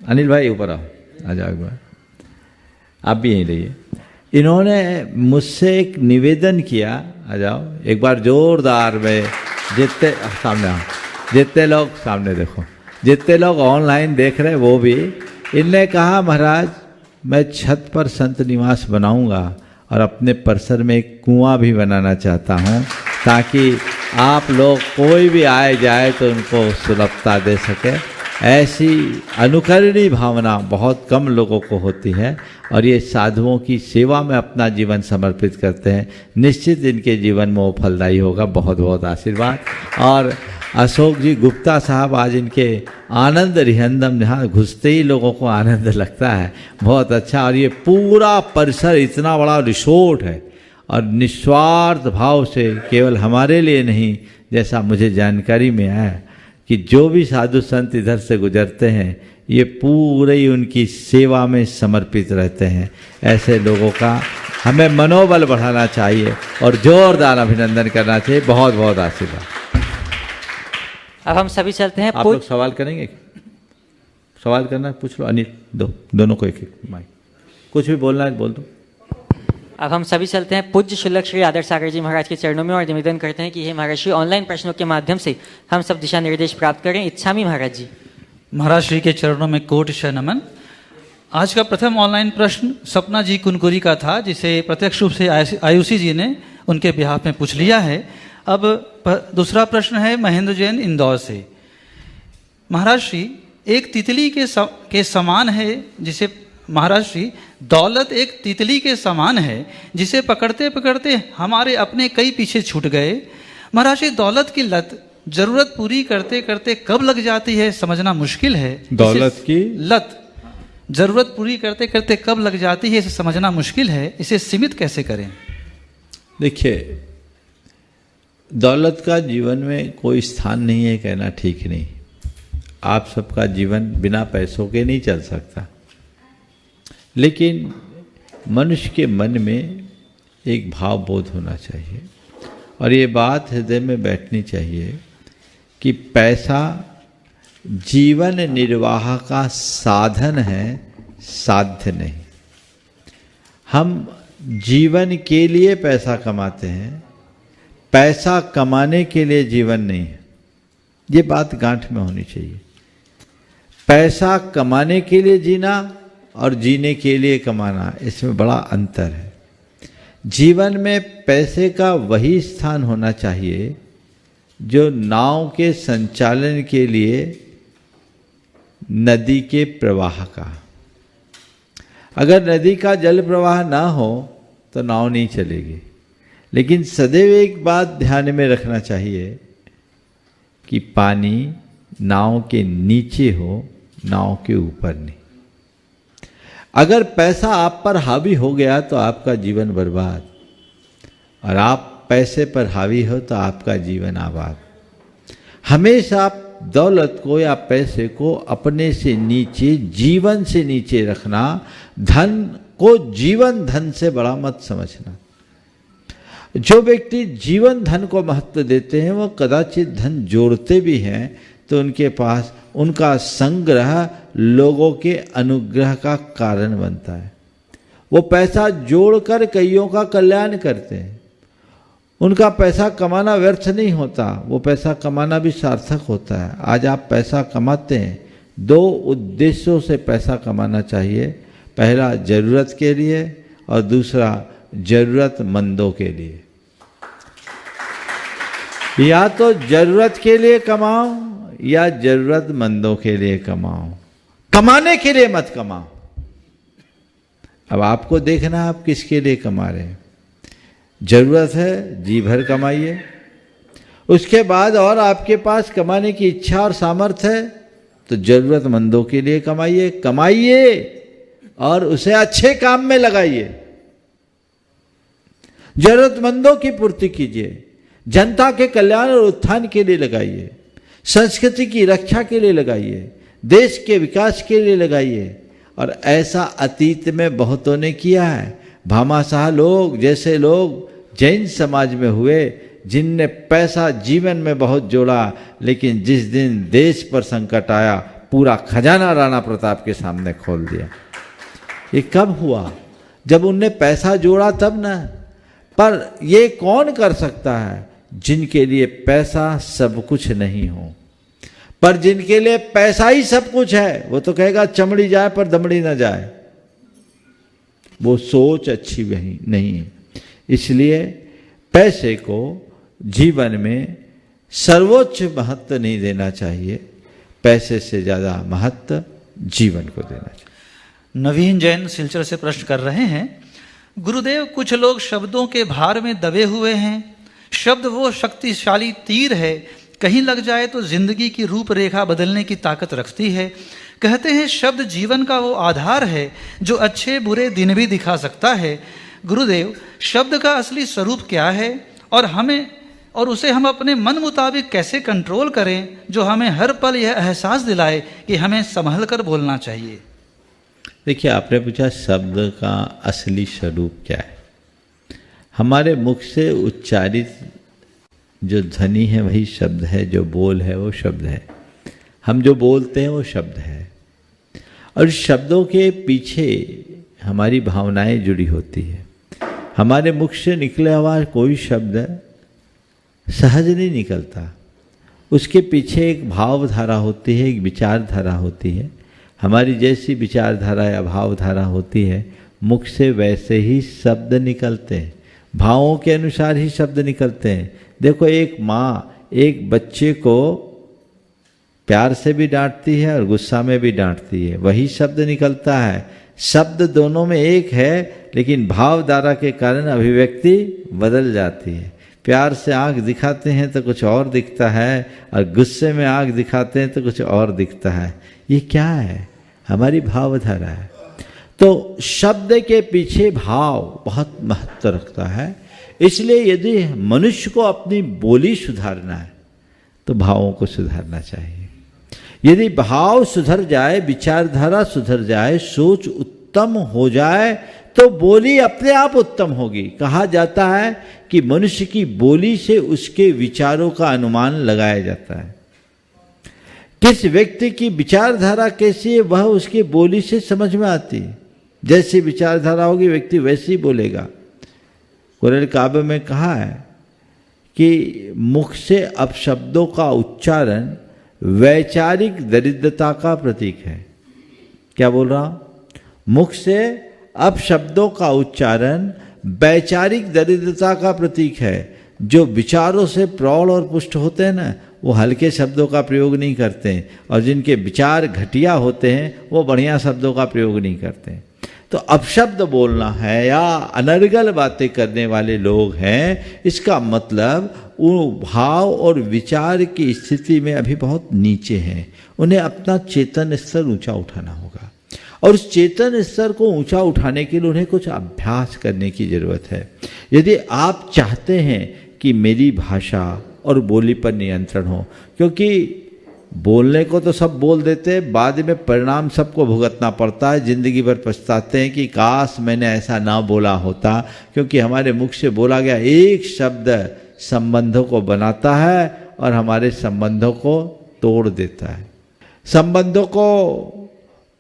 अनिल भाई ऊपर आओ, आ जाओ एक बार, आप भी यहीं रहिए। इन्होंने मुझसे एक निवेदन किया, आ जाओ एक बार जोरदार में, जितने सामने आओ, जितने लोग सामने देखो, जितने लोग ऑनलाइन देख रहे हैं वो भी। इनने कहा महाराज मैं छत पर संत निवास बनाऊंगा और अपने परिसर में एक कुआं भी बनाना चाहता हूं, ताकि आप लोग कोई भी आए जाए तो उनको सुलभता दे सके। ऐसी अनुकरणीय भावना बहुत कम लोगों को होती है और ये साधुओं की सेवा में अपना जीवन समर्पित करते हैं। निश्चित इनके जीवन में वो फलदायी होगा। बहुत बहुत आशीर्वाद। और अशोक जी गुप्ता साहब, आज इनके आनंद रिहंदम, जहाँ घुसते ही लोगों को आनंद लगता है, बहुत अच्छा। और ये पूरा परिसर इतना बड़ा रिसोर्ट है और निस्वार्थ भाव से केवल हमारे लिए नहीं, जैसा मुझे जानकारी में आया कि जो भी साधु संत इधर से गुजरते हैं ये पूरे ही उनकी सेवा में समर्पित रहते हैं। ऐसे लोगों का हमें मनोबल बढ़ाना चाहिए और जोरदार अभिनंदन करना चाहिए। बहुत बहुत आशीर्वाद। अब हम सभी चलते हैं। आप लोग सवाल करेंगे? सवाल करना पूछ लो। अनिल, दोनों को एक एक माइक। कुछ भी बोलना है बोल दो। अब हम सभी चलते हैं पूज्य शुल्लक श्री आदर्श सागर जी महाराज के चरणों में और निवेदन करते हैं कि हे महाराज श्री, ऑनलाइन प्रश्नों के माध्यम से हम सब दिशा निर्देश प्राप्त करें। इच्छामी महाराज जी। महाराज श्री के चरणों में कोटि नमन। आज का प्रथम ऑनलाइन प्रश्न सपना जी कुनकुरी का था, जिसे प्रत्यक्ष रूप से आयुषी जी ने उनके बिहाफ में पूछ लिया है। अब दूसरा प्रश्न है महेंद्र जैन इंदौर से। महाराज श्री, एक तितली के समान है जिसे महाराज श्री, दौलत एक तितली के समान है जिसे पकड़ते पकड़ते हमारे अपने कई पीछे छूट गए। महाराज श्री, दौलत की लत जरूरत पूरी करते करते कब लग जाती है समझना मुश्किल है। दौलत की लत जरूरत पूरी करते करते कब लग जाती है इसे समझना मुश्किल है। इसे सीमित कैसे करें? देखिए, दौलत का जीवन में कोई स्थान नहीं है कहना ठीक नहीं। आप सबका जीवन बिना पैसों के नहीं चल सकता, लेकिन मनुष्य के मन में एक भाव बोध होना चाहिए और ये बात हृदय में बैठनी चाहिए कि पैसा जीवन निर्वाह का साधन है, साध्य नहीं। हम जीवन के लिए पैसा कमाते हैं, पैसा कमाने के लिए जीवन नहीं है। ये बात गांठ में होनी चाहिए। पैसा कमाने के लिए जीना और जीने के लिए कमाना, इसमें बड़ा अंतर है। जीवन में पैसे का वही स्थान होना चाहिए जो नाव के संचालन के लिए नदी के प्रवाह का। अगर नदी का जल प्रवाह ना हो तो नाव नहीं चलेगी। लेकिन सदैव एक बात ध्यान में रखना चाहिए कि पानी नाव के नीचे हो, नाव के ऊपर नहीं। अगर पैसा आप पर हावी हो गया तो आपका जीवन बर्बाद, और आप पैसे पर हावी हो तो आपका जीवन आबाद। हमेशा आप दौलत को या पैसे को अपने से नीचे, जीवन से नीचे रखना। धन को जीवन धन से बड़ा मत समझना। जो व्यक्ति जीवन धन को महत्व देते हैं वो कदाचित धन जोड़ते भी हैं तो उनके पास उनका संग्रह लोगों के अनुग्रह का कारण बनता है। वो पैसा जोड़कर कईयों का कल्याण करते हैं। उनका पैसा कमाना व्यर्थ नहीं होता, वो पैसा कमाना भी सार्थक होता है। आज आप पैसा कमाते हैं, दो उद्देश्यों से पैसा कमाना चाहिए। पहला जरूरत के लिए और दूसरा जरूरतमंदों के लिए। या तो जरूरत के लिए कमाओ या जरूरतमंदों के लिए कमाओ, कमाने के लिए मत कमाओ। अब आपको देखना आप किसके लिए कमा रहे हैं। जरूरत है, जी भर कमाइए। उसके बाद और आपके पास कमाने की इच्छा और सामर्थ्य है तो जरूरतमंदों के लिए कमाइए। कमाइए और उसे अच्छे काम में लगाइए। जरूरतमंदों की पूर्ति कीजिए, जनता के कल्याण और उत्थान के लिए लगाइए, संस्कृति की रक्षा के लिए लगाइए, देश के विकास के लिए लगाइए। और ऐसा अतीत में बहुतों ने किया है। भामाशाह लोग जैसे लोग जैन समाज में हुए जिनने पैसा जीवन में बहुत जोड़ा, लेकिन जिस दिन देश पर संकट आया पूरा खजाना राणा प्रताप के सामने खोल दिया। ये कब हुआ? जब उनने पैसा जोड़ा तब ना। पर ये कौन कर सकता है? जिनके लिए पैसा सब कुछ नहीं हो। पर जिनके लिए पैसा ही सब कुछ है वो तो कहेगा चमड़ी जाए पर दमड़ी ना जाए। वो सोच अच्छी नहीं है। इसलिए पैसे को जीवन में सर्वोच्च महत्व नहीं देना चाहिए। पैसे से ज़्यादा महत्व जीवन को देना चाहिए। नवीन जैन सिलचर से प्रश्न कर रहे हैं, गुरुदेव कुछ लोग शब्दों के भार में दबे हुए हैं। शब्द वो शक्तिशाली तीर है, कहीं लग जाए तो जिंदगी की रूपरेखा बदलने की ताकत रखती है। कहते हैं शब्द जीवन का वो आधार है जो अच्छे बुरे दिन भी दिखा सकता है। गुरुदेव, शब्द का असली स्वरूप क्या है और उसे हम अपने मन मुताबिक कैसे कंट्रोल करें जो हमें हर पल यह एहसास दिलाए कि हमें संभल कर बोलना चाहिए। देखिए, आपने पूछा शब्द का असली स्वरूप क्या है। हमारे मुख से उच्चारित जो ध्वनि है वही शब्द है, जो बोल है वो शब्द है, हम जो बोलते हैं वो शब्द है। और शब्दों के पीछे हमारी भावनाएं जुड़ी होती है। हमारे मुख से निकले हुआ कोई शब्द सहज नहीं निकलता, उसके पीछे एक भावधारा होती है, एक विचारधारा होती है। हमारी जैसी विचारधारा या भावधारा होती है, मुख से वैसे ही शब्द निकलते हैं, भावों के अनुसार ही शब्द निकलते हैं। देखो, एक माँ एक बच्चे को प्यार से भी डांटती है और गुस्सा में भी डांटती है, वही शब्द निकलता है। शब्द दोनों में एक है, लेकिन भावधारा के कारण अभिव्यक्ति बदल जाती है। प्यार से आँख दिखाते हैं तो कुछ और दिखता है, और गुस्से में आँख दिखाते हैं तो कुछ और दिखता है। ये क्या है? हमारी भावधारा है। तो शब्द के पीछे भाव बहुत महत्व रखता है। इसलिए यदि मनुष्य को अपनी बोली सुधारना है तो भावों को सुधारना चाहिए। यदि भाव सुधर जाए, विचारधारा सुधर जाए, सोच उत्तम हो जाए तो बोली अपने आप उत्तम होगी। कहा जाता है कि मनुष्य की बोली से उसके विचारों का अनुमान लगाया जाता है। किस व्यक्ति की विचारधारा कैसी है वह उसकी बोली से समझ में आती है। जैसी विचारधारा होगी व्यक्ति वैसे ही बोलेगा। कुरान काबे में कहा है कि मुख से अपशब्दों का उच्चारण वैचारिक दरिद्रता का प्रतीक है। क्या बोल रहा हूं? मुख से अपशब्दों का उच्चारण वैचारिक दरिद्रता का प्रतीक है। जो विचारों से प्रौढ़ और पुष्ट होते हैं ना, वो हल्के शब्दों का प्रयोग नहीं करते हैं, और जिनके विचार घटिया होते हैं वो बढ़िया शब्दों का प्रयोग नहीं करते हैं। तो अपशब्द बोलना है या अनर्गल बातें करने वाले लोग हैं, इसका मतलब वो भाव और विचार की स्थिति में अभी बहुत नीचे हैं। उन्हें अपना चेतन स्तर ऊंचा उठाना होगा, और उस चेतन स्तर को ऊंचा उठाने के लिए उन्हें कुछ अभ्यास करने की जरूरत है। यदि आप चाहते हैं कि मेरी भाषा और बोली पर नियंत्रण हो, क्योंकि बोलने को तो सब बोल देते हैं, बाद में परिणाम सबको भुगतना पड़ता है। जिंदगी भर पछताते हैं कि काश मैंने ऐसा ना बोला होता, क्योंकि हमारे मुख से बोला गया एक शब्द संबंधों को बनाता है और हमारे संबंधों को तोड़ देता है। संबंधों को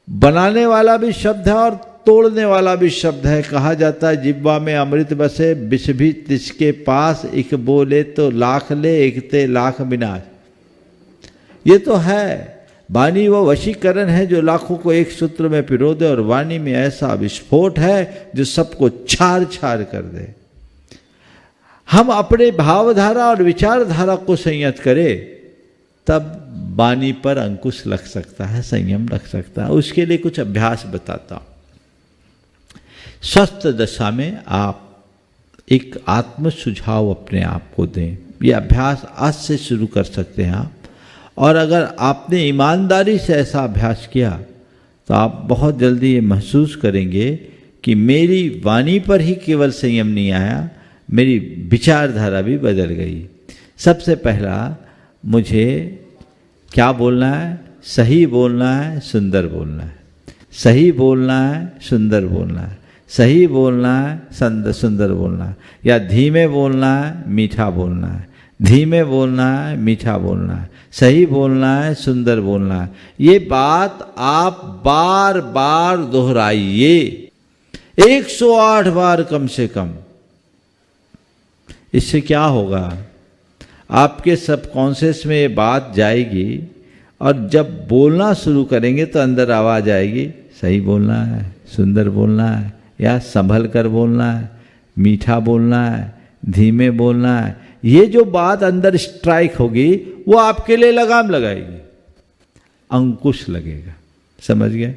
बनाने वाला भी शब्द है और तोड़ने वाला भी शब्द है। कहा जाता है जिब्वा में अमृत बसे, विष भी तिसके पास, एक बोले तो लाख ले, एक ते लाख विनाश। ये तो है, वाणी वो वशीकरण है जो लाखों को एक सूत्र में पिरो दे, और वाणी में ऐसा विस्फोट है जो सबको छार छार कर दे। हम अपने भावधारा और विचारधारा को संयत करें, तब वाणी पर अंकुश लग सकता है, संयम लग सकता है। उसके लिए कुछ अभ्यास बताता हूं। स्वस्थ दशा में आप एक आत्म सुझाव अपने आप को दें। ये अभ्यास आज से शुरू कर सकते हैं आप। और अगर आपने ईमानदारी से ऐसा अभ्यास किया तो आप बहुत जल्दी ये महसूस करेंगे कि मेरी वाणी पर ही केवल संयम नहीं आया, मेरी विचारधारा भी बदल गई। सबसे पहला मुझे क्या बोलना है? सही बोलना है, सुंदर बोलना है। सही बोलना है, सुंदर बोलना है। सही बोलना है, सुंदर बोलना है। या धीमे बोलना है, मीठा बोलना है। धीमे बोलना है, मीठा बोलना है। सही बोलना है, सुंदर बोलना है। ये बात आप बार बार दोहराइए, 108 बार कम से कम। इससे क्या होगा? आपके सबकॉन्शियस में ये बात जाएगी, और जब बोलना शुरू करेंगे तो अंदर आवाज आएगी, सही बोलना है, सुंदर बोलना है, या संभल कर बोलना है, मीठा बोलना है, धीमे बोलना है। ये जो बात अंदर स्ट्राइक होगी वो आपके लिए लगाम लगाएगी। अंकुश लगेगा। समझ गए?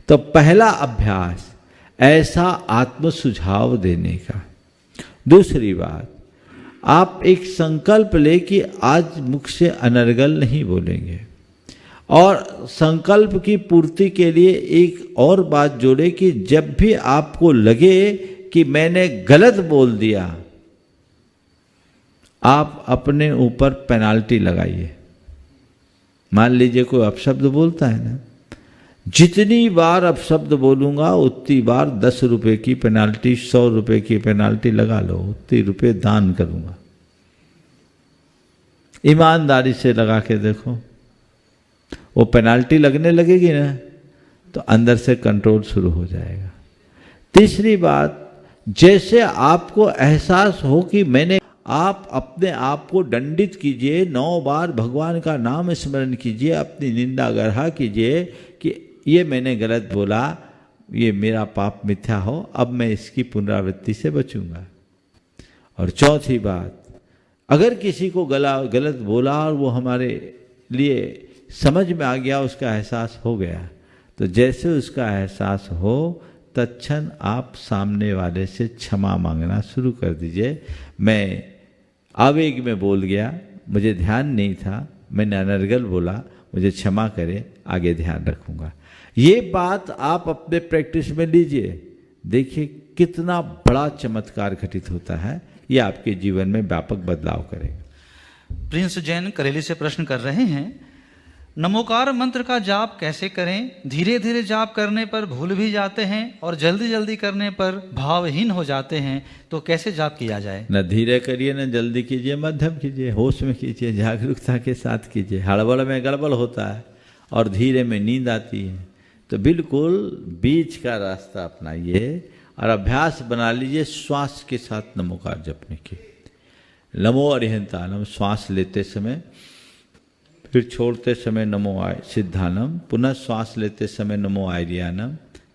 तो पहला अभ्यास ऐसा आत्म सुझाव देने का। दूसरी बात, आप एक संकल्प ले कि आज मुख से अनर्गल नहीं बोलेंगे, और संकल्प की पूर्ति के लिए एक और बात जोड़े कि जब भी आपको लगे कि मैंने गलत बोल दिया, आप अपने ऊपर पेनाल्टी लगाइए। मान लीजिए कोई अपशब्द बोलता है ना, जितनी बार अपशब्द बोलूंगा उतनी बार 10 रुपए की पेनाल्टी, 100 रुपए की पेनाल्टी लगा लो, उतनी रुपए दान करूंगा। ईमानदारी से लगा के देखो, वो पेनाल्टी लगने लगेगी ना तो अंदर से कंट्रोल शुरू हो जाएगा। तीसरी बात, जैसे आपको एहसास हो कि मैंने, आप अपने आप को दंडित कीजिए, 9 बार भगवान का नाम स्मरण कीजिए, अपनी निंदा गढ़ा कीजिए कि ये मैंने गलत बोला, ये मेरा पाप मिथ्या हो, अब मैं इसकी पुनरावृत्ति से बचूंगा। और चौथी बात, अगर किसी को गलत बोला और वो हमारे लिए समझ में आ गया, उसका एहसास हो गया, तो जैसे उसका एहसास हो तत्क्षण आप सामने वाले से क्षमा मांगना शुरू कर दीजिए। मैं आवेग में बोल गया, मुझे ध्यान नहीं था, मैंने अनर्गल बोला, मुझे क्षमा करें, आगे ध्यान रखूंगा। ये बात आप अपने प्रैक्टिस में लीजिए, देखिए कितना बड़ा चमत्कार घटित होता है, ये आपके जीवन में व्यापक बदलाव करेगा। प्रिंस जैन करेली से प्रश्न कर रहे हैं, नमोकार मंत्र का जाप कैसे करें? धीरे धीरे जाप करने पर भूल भी जाते हैं और जल्दी जल्दी करने पर भावहीन हो जाते हैं, तो कैसे जाप किया जाए? न धीरे करिए, न जल्दी कीजिए, मध्यम कीजिए, होश में कीजिए, जागरूकता के साथ कीजिए। हड़बड़ में गड़बड़ होता है और धीरे में नींद आती है, तो बिल्कुल बीच का रास्ता अपनाइए और अभ्यास बना लीजिए श्वास के साथ नमोकार जपने की। नमो अरिहंतानम, श्वास लेते समय, फिर छोड़ते समय नमो सिद्धानम, पुनः श्वास लेते समय नमो आर्यानम,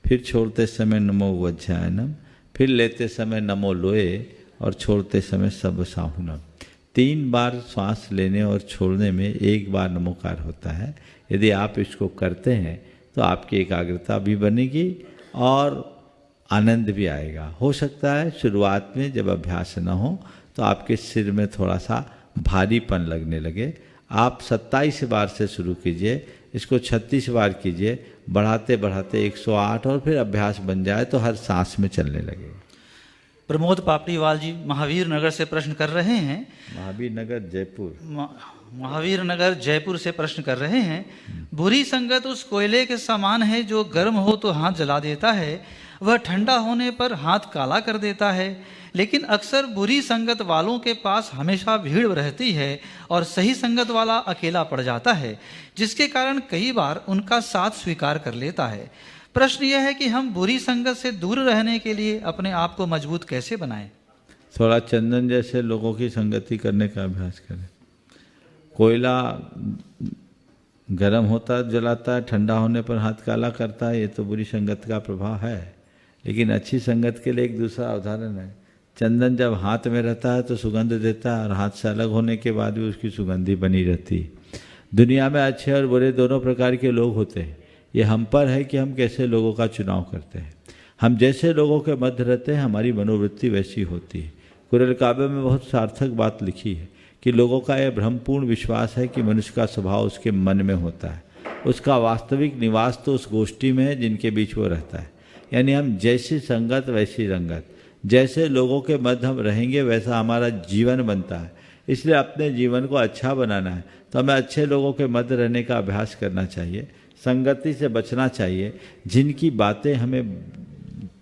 फिर छोड़ते समय नमो वज्रायनम, फिर लेते समय नमो लोए और छोड़ते समय सब साहुनम। 3 बार श्वास लेने और छोड़ने में 1 बार नमोकार होता है। यदि आप इसको करते हैं तो आपकी एकाग्रता भी बनेगी और आनंद भी आएगा। हो सकता है शुरुआत में जब अभ्यास न हो तो आपके सिर में थोड़ा सा भारीपन लगने लगे। आप 27 बार से शुरू कीजिए, इसको 36 बार कीजिए, बढ़ाते बढ़ाते 108 और फिर अभ्यास बन जाए तो हर सांस में चलने लगेगा। प्रमोद पापड़ीवाल जी महावीर नगर से प्रश्न कर रहे हैं। महावीर नगर जयपुर, महावीर नगर जयपुर से प्रश्न कर रहे हैं, बुरी संगत उस कोयले के समान है जो गर्म हो तो हाथ जला देता है, वह ठंडा होने पर हाथ काला कर देता है। लेकिन अक्सर बुरी संगत वालों के पास हमेशा भीड़ रहती है और सही संगत वाला अकेला पड़ जाता है, जिसके कारण कई बार उनका साथ स्वीकार कर लेता है। प्रश्न यह है कि हम बुरी संगत से दूर रहने के लिए अपने आप को मजबूत कैसे बनाएं? थोड़ा चंदन जैसे लोगों की संगति करने का अभ्यास करें। कोयला गर्म होता जलाता है, ठंडा होने पर हाथ काला करता है, ये तो बुरी संगत का प्रभाव है। लेकिन अच्छी संगत के लिए एक दूसरा उदाहरण है। चंदन जब हाथ में रहता है तो सुगंध देता है और हाथ से अलग होने के बाद भी उसकी सुगंधी बनी रहती है। दुनिया में अच्छे और बुरे दोनों प्रकार के लोग होते हैं। ये हम पर है कि हम कैसे लोगों का चुनाव करते हैं। हम जैसे लोगों के मध्य रहते हैं हमारी मनोवृत्ति वैसी होती है। कुरान काबे में बहुत सार्थक बात लिखी है कि लोगों का यह भ्रमपूर्ण विश्वास है कि मनुष्य का स्वभाव उसके मन में होता है, उसका वास्तविक निवास तो उस गोष्ठी में है जिनके बीच वो रहता है। यानी हम जैसी संगत वैसी रंगत, जैसे लोगों के मध्य हम रहेंगे वैसा हमारा जीवन बनता है। इसलिए अपने जीवन को अच्छा बनाना है तो हमें अच्छे लोगों के मध्य रहने का अभ्यास करना चाहिए, संगति से बचना चाहिए, जिनकी बातें हमें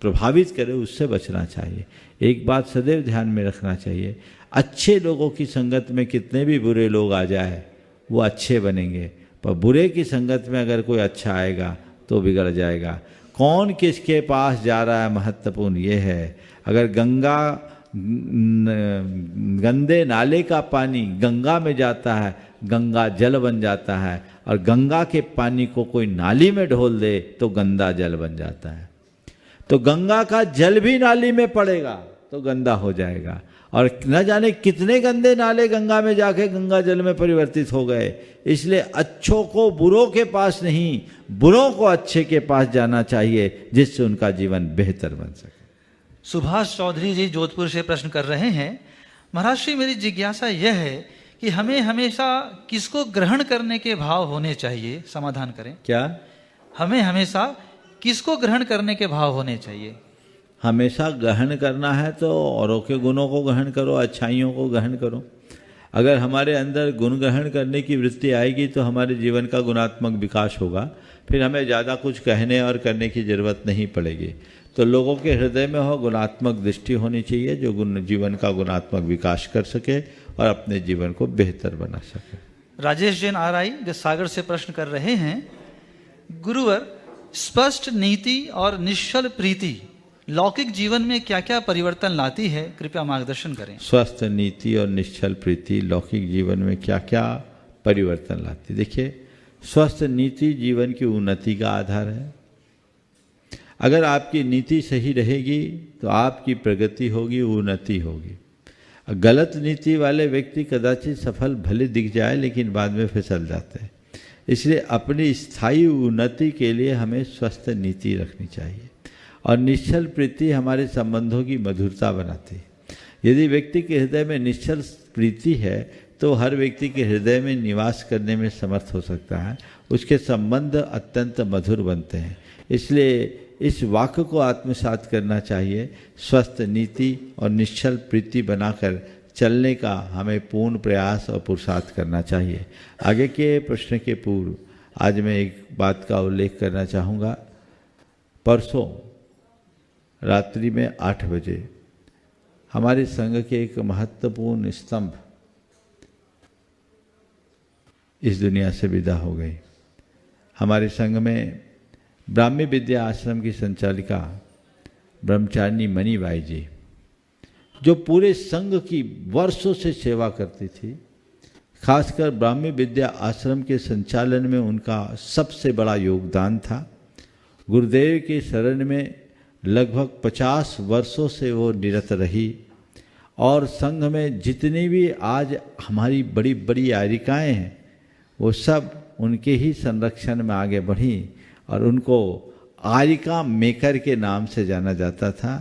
प्रभावित करें उससे बचना चाहिए। एक बात सदैव ध्यान में रखना चाहिए, अच्छे लोगों की संगत में कितने भी बुरे लोग आ जाए वो अच्छे बनेंगे, पर बुरे की संगत में अगर कोई अच्छा आएगा तो बिगड़ जाएगा। कौन किसके पास जा रहा है महत्वपूर्ण ये है। अगर गंदे नाले का पानी गंगा में जाता है, गंगा जल बन जाता है, और गंगा के पानी को कोई नाली में ढोल दे तो गंदा जल बन जाता है। तो गंगा का जल भी नाली में पड़ेगा तो गंदा हो जाएगा, और न जाने कितने गंदे नाले गंगा में जाके गंगा जल में परिवर्तित हो गए। इसलिए अच्छों को बुरों के पास नहीं, बुरों को अच्छे के पास जाना चाहिए, जिससे उनका जीवन बेहतर बन सके। सुभाष चौधरी जी जोधपुर से प्रश्न कर रहे हैं, महाराज श्री मेरी जिज्ञासा यह है कि हमें हमेशा किसको ग्रहण करने के भाव होने चाहिए, समाधान करें। क्या? हमें हमेशा किसको ग्रहण करने के भाव होने चाहिए? हमेशा ग्रहण करना है तो औरों के गुणों को ग्रहण करो, अच्छाइयों को ग्रहण करो। अगर हमारे अंदर गुण ग्रहण करने की वृत्ति आएगी तो हमारे जीवन का गुणात्मक विकास होगा, फिर हमें ज़्यादा कुछ कहने और करने की ज़रूरत नहीं पड़ेगी। तो लोगों के हृदय में हो गुणात्मक दृष्टि होनी चाहिए, जो जीवन का गुणात्मक विकास कर सके और अपने जीवन को बेहतर बना सके। राजेश जैन RI जो सागर से प्रश्न कर रहे हैं, गुरुवर स्पष्ट नीति और निश्चल प्रीति लौकिक जीवन में क्या क्या परिवर्तन लाती है, कृपया मार्गदर्शन करें। स्वस्थ नीति और निश्चल प्रीति लौकिक जीवन में क्या क्या परिवर्तन लाती? देखिए, स्वस्थ नीति जीवन की उन्नति का आधार है। अगर आपकी नीति सही रहेगी तो आपकी प्रगति होगी, उन्नति होगी। गलत नीति वाले व्यक्ति कदाचित सफल भले दिख जाए लेकिन बाद में फिसल जाते हैं। इसलिए अपनी स्थायी उन्नति के लिए हमें स्वस्थ नीति रखनी चाहिए। और निश्चल प्रीति हमारे संबंधों की मधुरता बनाती है। यदि व्यक्ति के हृदय में निश्चल प्रीति है तो हर व्यक्ति के हृदय में निवास करने में समर्थ हो सकता है, उसके संबंध अत्यंत मधुर बनते हैं। इसलिए इस वाक्य को आत्मसात करना चाहिए, स्वस्थ नीति और निश्चल प्रीति बनाकर चलने का हमें पूर्ण प्रयास और पुरुषार्थ करना चाहिए। आगे के प्रश्न के पूर्व आज मैं एक बात का उल्लेख करना चाहूँगा। परसों रात्रि में 8 बजे हमारे संघ के एक महत्वपूर्ण स्तंभ इस दुनिया से विदा हो गई। हमारे संघ में ब्राह्मी विद्या आश्रम की संचालिका ब्रह्मचारिणी मणिबाई जी, जो पूरे संघ की वर्षों से सेवा करती थी, खासकर ब्राह्मी विद्या आश्रम के संचालन में उनका सबसे बड़ा योगदान था। गुरुदेव की शरण में लगभग 50 वर्षों से वो निरत रही और संघ में जितनी भी आज हमारी बड़ी बड़ी आरिकाएँ हैं वो सब उनके ही संरक्षण में आगे बढ़ी और उनको आरिका मेकर के नाम से जाना जाता था।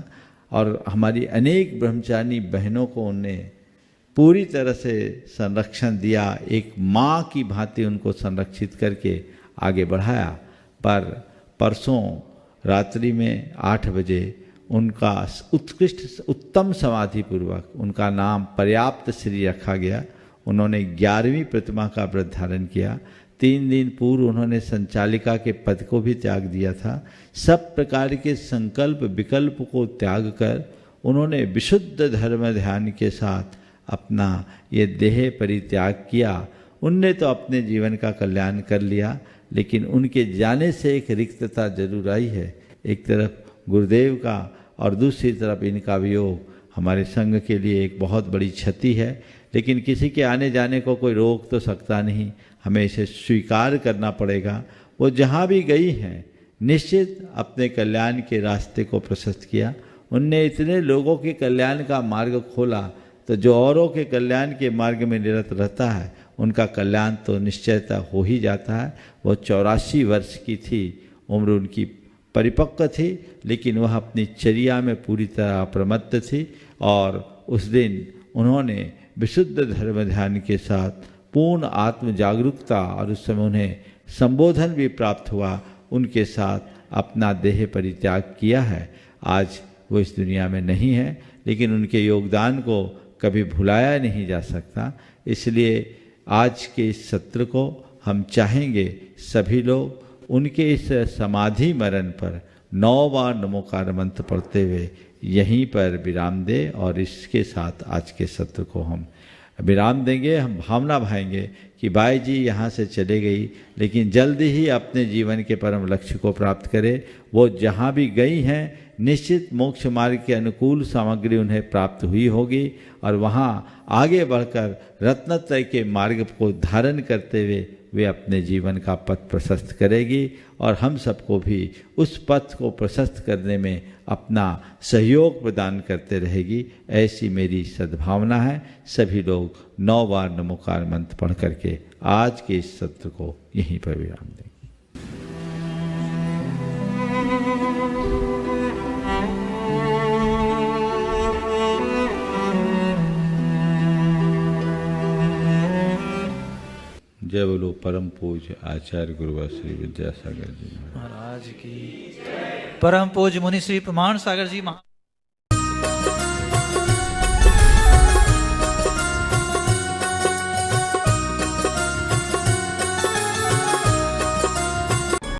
और हमारी अनेक ब्रह्मचारिणी बहनों को उनने पूरी तरह से संरक्षण दिया, एक माँ की भांति उनको संरक्षित करके आगे बढ़ाया। पर परसों रात्रि में 8 बजे उनका उत्कृष्ट उत्तम समाधि पूर्वक उनका नाम पर्याप्त श्री रखा गया। उन्होंने 11वीं प्रतिमा का व्रत धारण किया। 3 दिन पूर्व उन्होंने संचालिका के पद को भी त्याग दिया था। सब प्रकार के संकल्प विकल्प को त्याग कर उन्होंने विशुद्ध धर्म ध्यान के साथ अपना ये देह परित्याग किया। उनने तो अपने जीवन का कल्याण कर लिया, लेकिन उनके जाने से एक रिक्तता जरूर आई है। एक तरफ गुरुदेव का और दूसरी तरफ इनका वियोग हमारे संघ के लिए एक बहुत बड़ी क्षति है। लेकिन किसी के आने जाने को कोई रोक तो सकता नहीं, हमें इसे स्वीकार करना पड़ेगा। वो जहाँ भी गई हैं निश्चित अपने कल्याण के रास्ते को प्रशस्त किया। उनने इतने लोगों के कल्याण का मार्ग खोला, तो जो औरों के कल्याण के मार्ग में निरत रहता है उनका कल्याण तो निश्चयता हो ही जाता है। वो 84 वर्ष की थी, उम्र उनकी परिपक्व थी, लेकिन वह अपनी चर्या में पूरी तरह प्रमत्त थी। और उस दिन उन्होंने विशुद्ध धर्म ध्यान के साथ पूर्ण आत्म जागरूकता, और उस समय उन्हें संबोधन भी प्राप्त हुआ, उनके साथ अपना देह परित्याग किया है। आज वो इस दुनिया में नहीं है, लेकिन उनके योगदान को कभी भुलाया नहीं जा सकता। इसलिए आज के इस सत्र को हम चाहेंगे सभी लोग उनके इस समाधि मरण पर 9 बार नमोकार मंत्र पढ़ते हुए यहीं पर विराम दें। और इसके साथ आज के सत्र को हम विराम देंगे। हम भावना भाएंगे कि बाई जी यहाँ से चले गई, लेकिन जल्दी ही अपने जीवन के परम लक्ष्य को प्राप्त करे। वो जहाँ भी गई हैं निश्चित मोक्ष मार्ग के अनुकूल सामग्री उन्हें प्राप्त हुई होगी और वहाँ आगे बढ़कर रत्नत्रय के मार्ग को धारण करते हुए वे अपने जीवन का पथ प्रशस्त करेगी और हम सबको भी उस पथ को प्रशस्त करने में अपना सहयोग प्रदान करते रहेगी, ऐसी मेरी सद्भावना है। सभी लोग 9 बार नमोकार मंत्र पढ़ करके आज के इस सत्र को यहीं पर विराम दें। जय बोलो परम पूज्य आचार्य गुरुवर श्री विद्यासागर जी महाराज की। परम पूज्य मुनि श्री प्रमाण सागर जी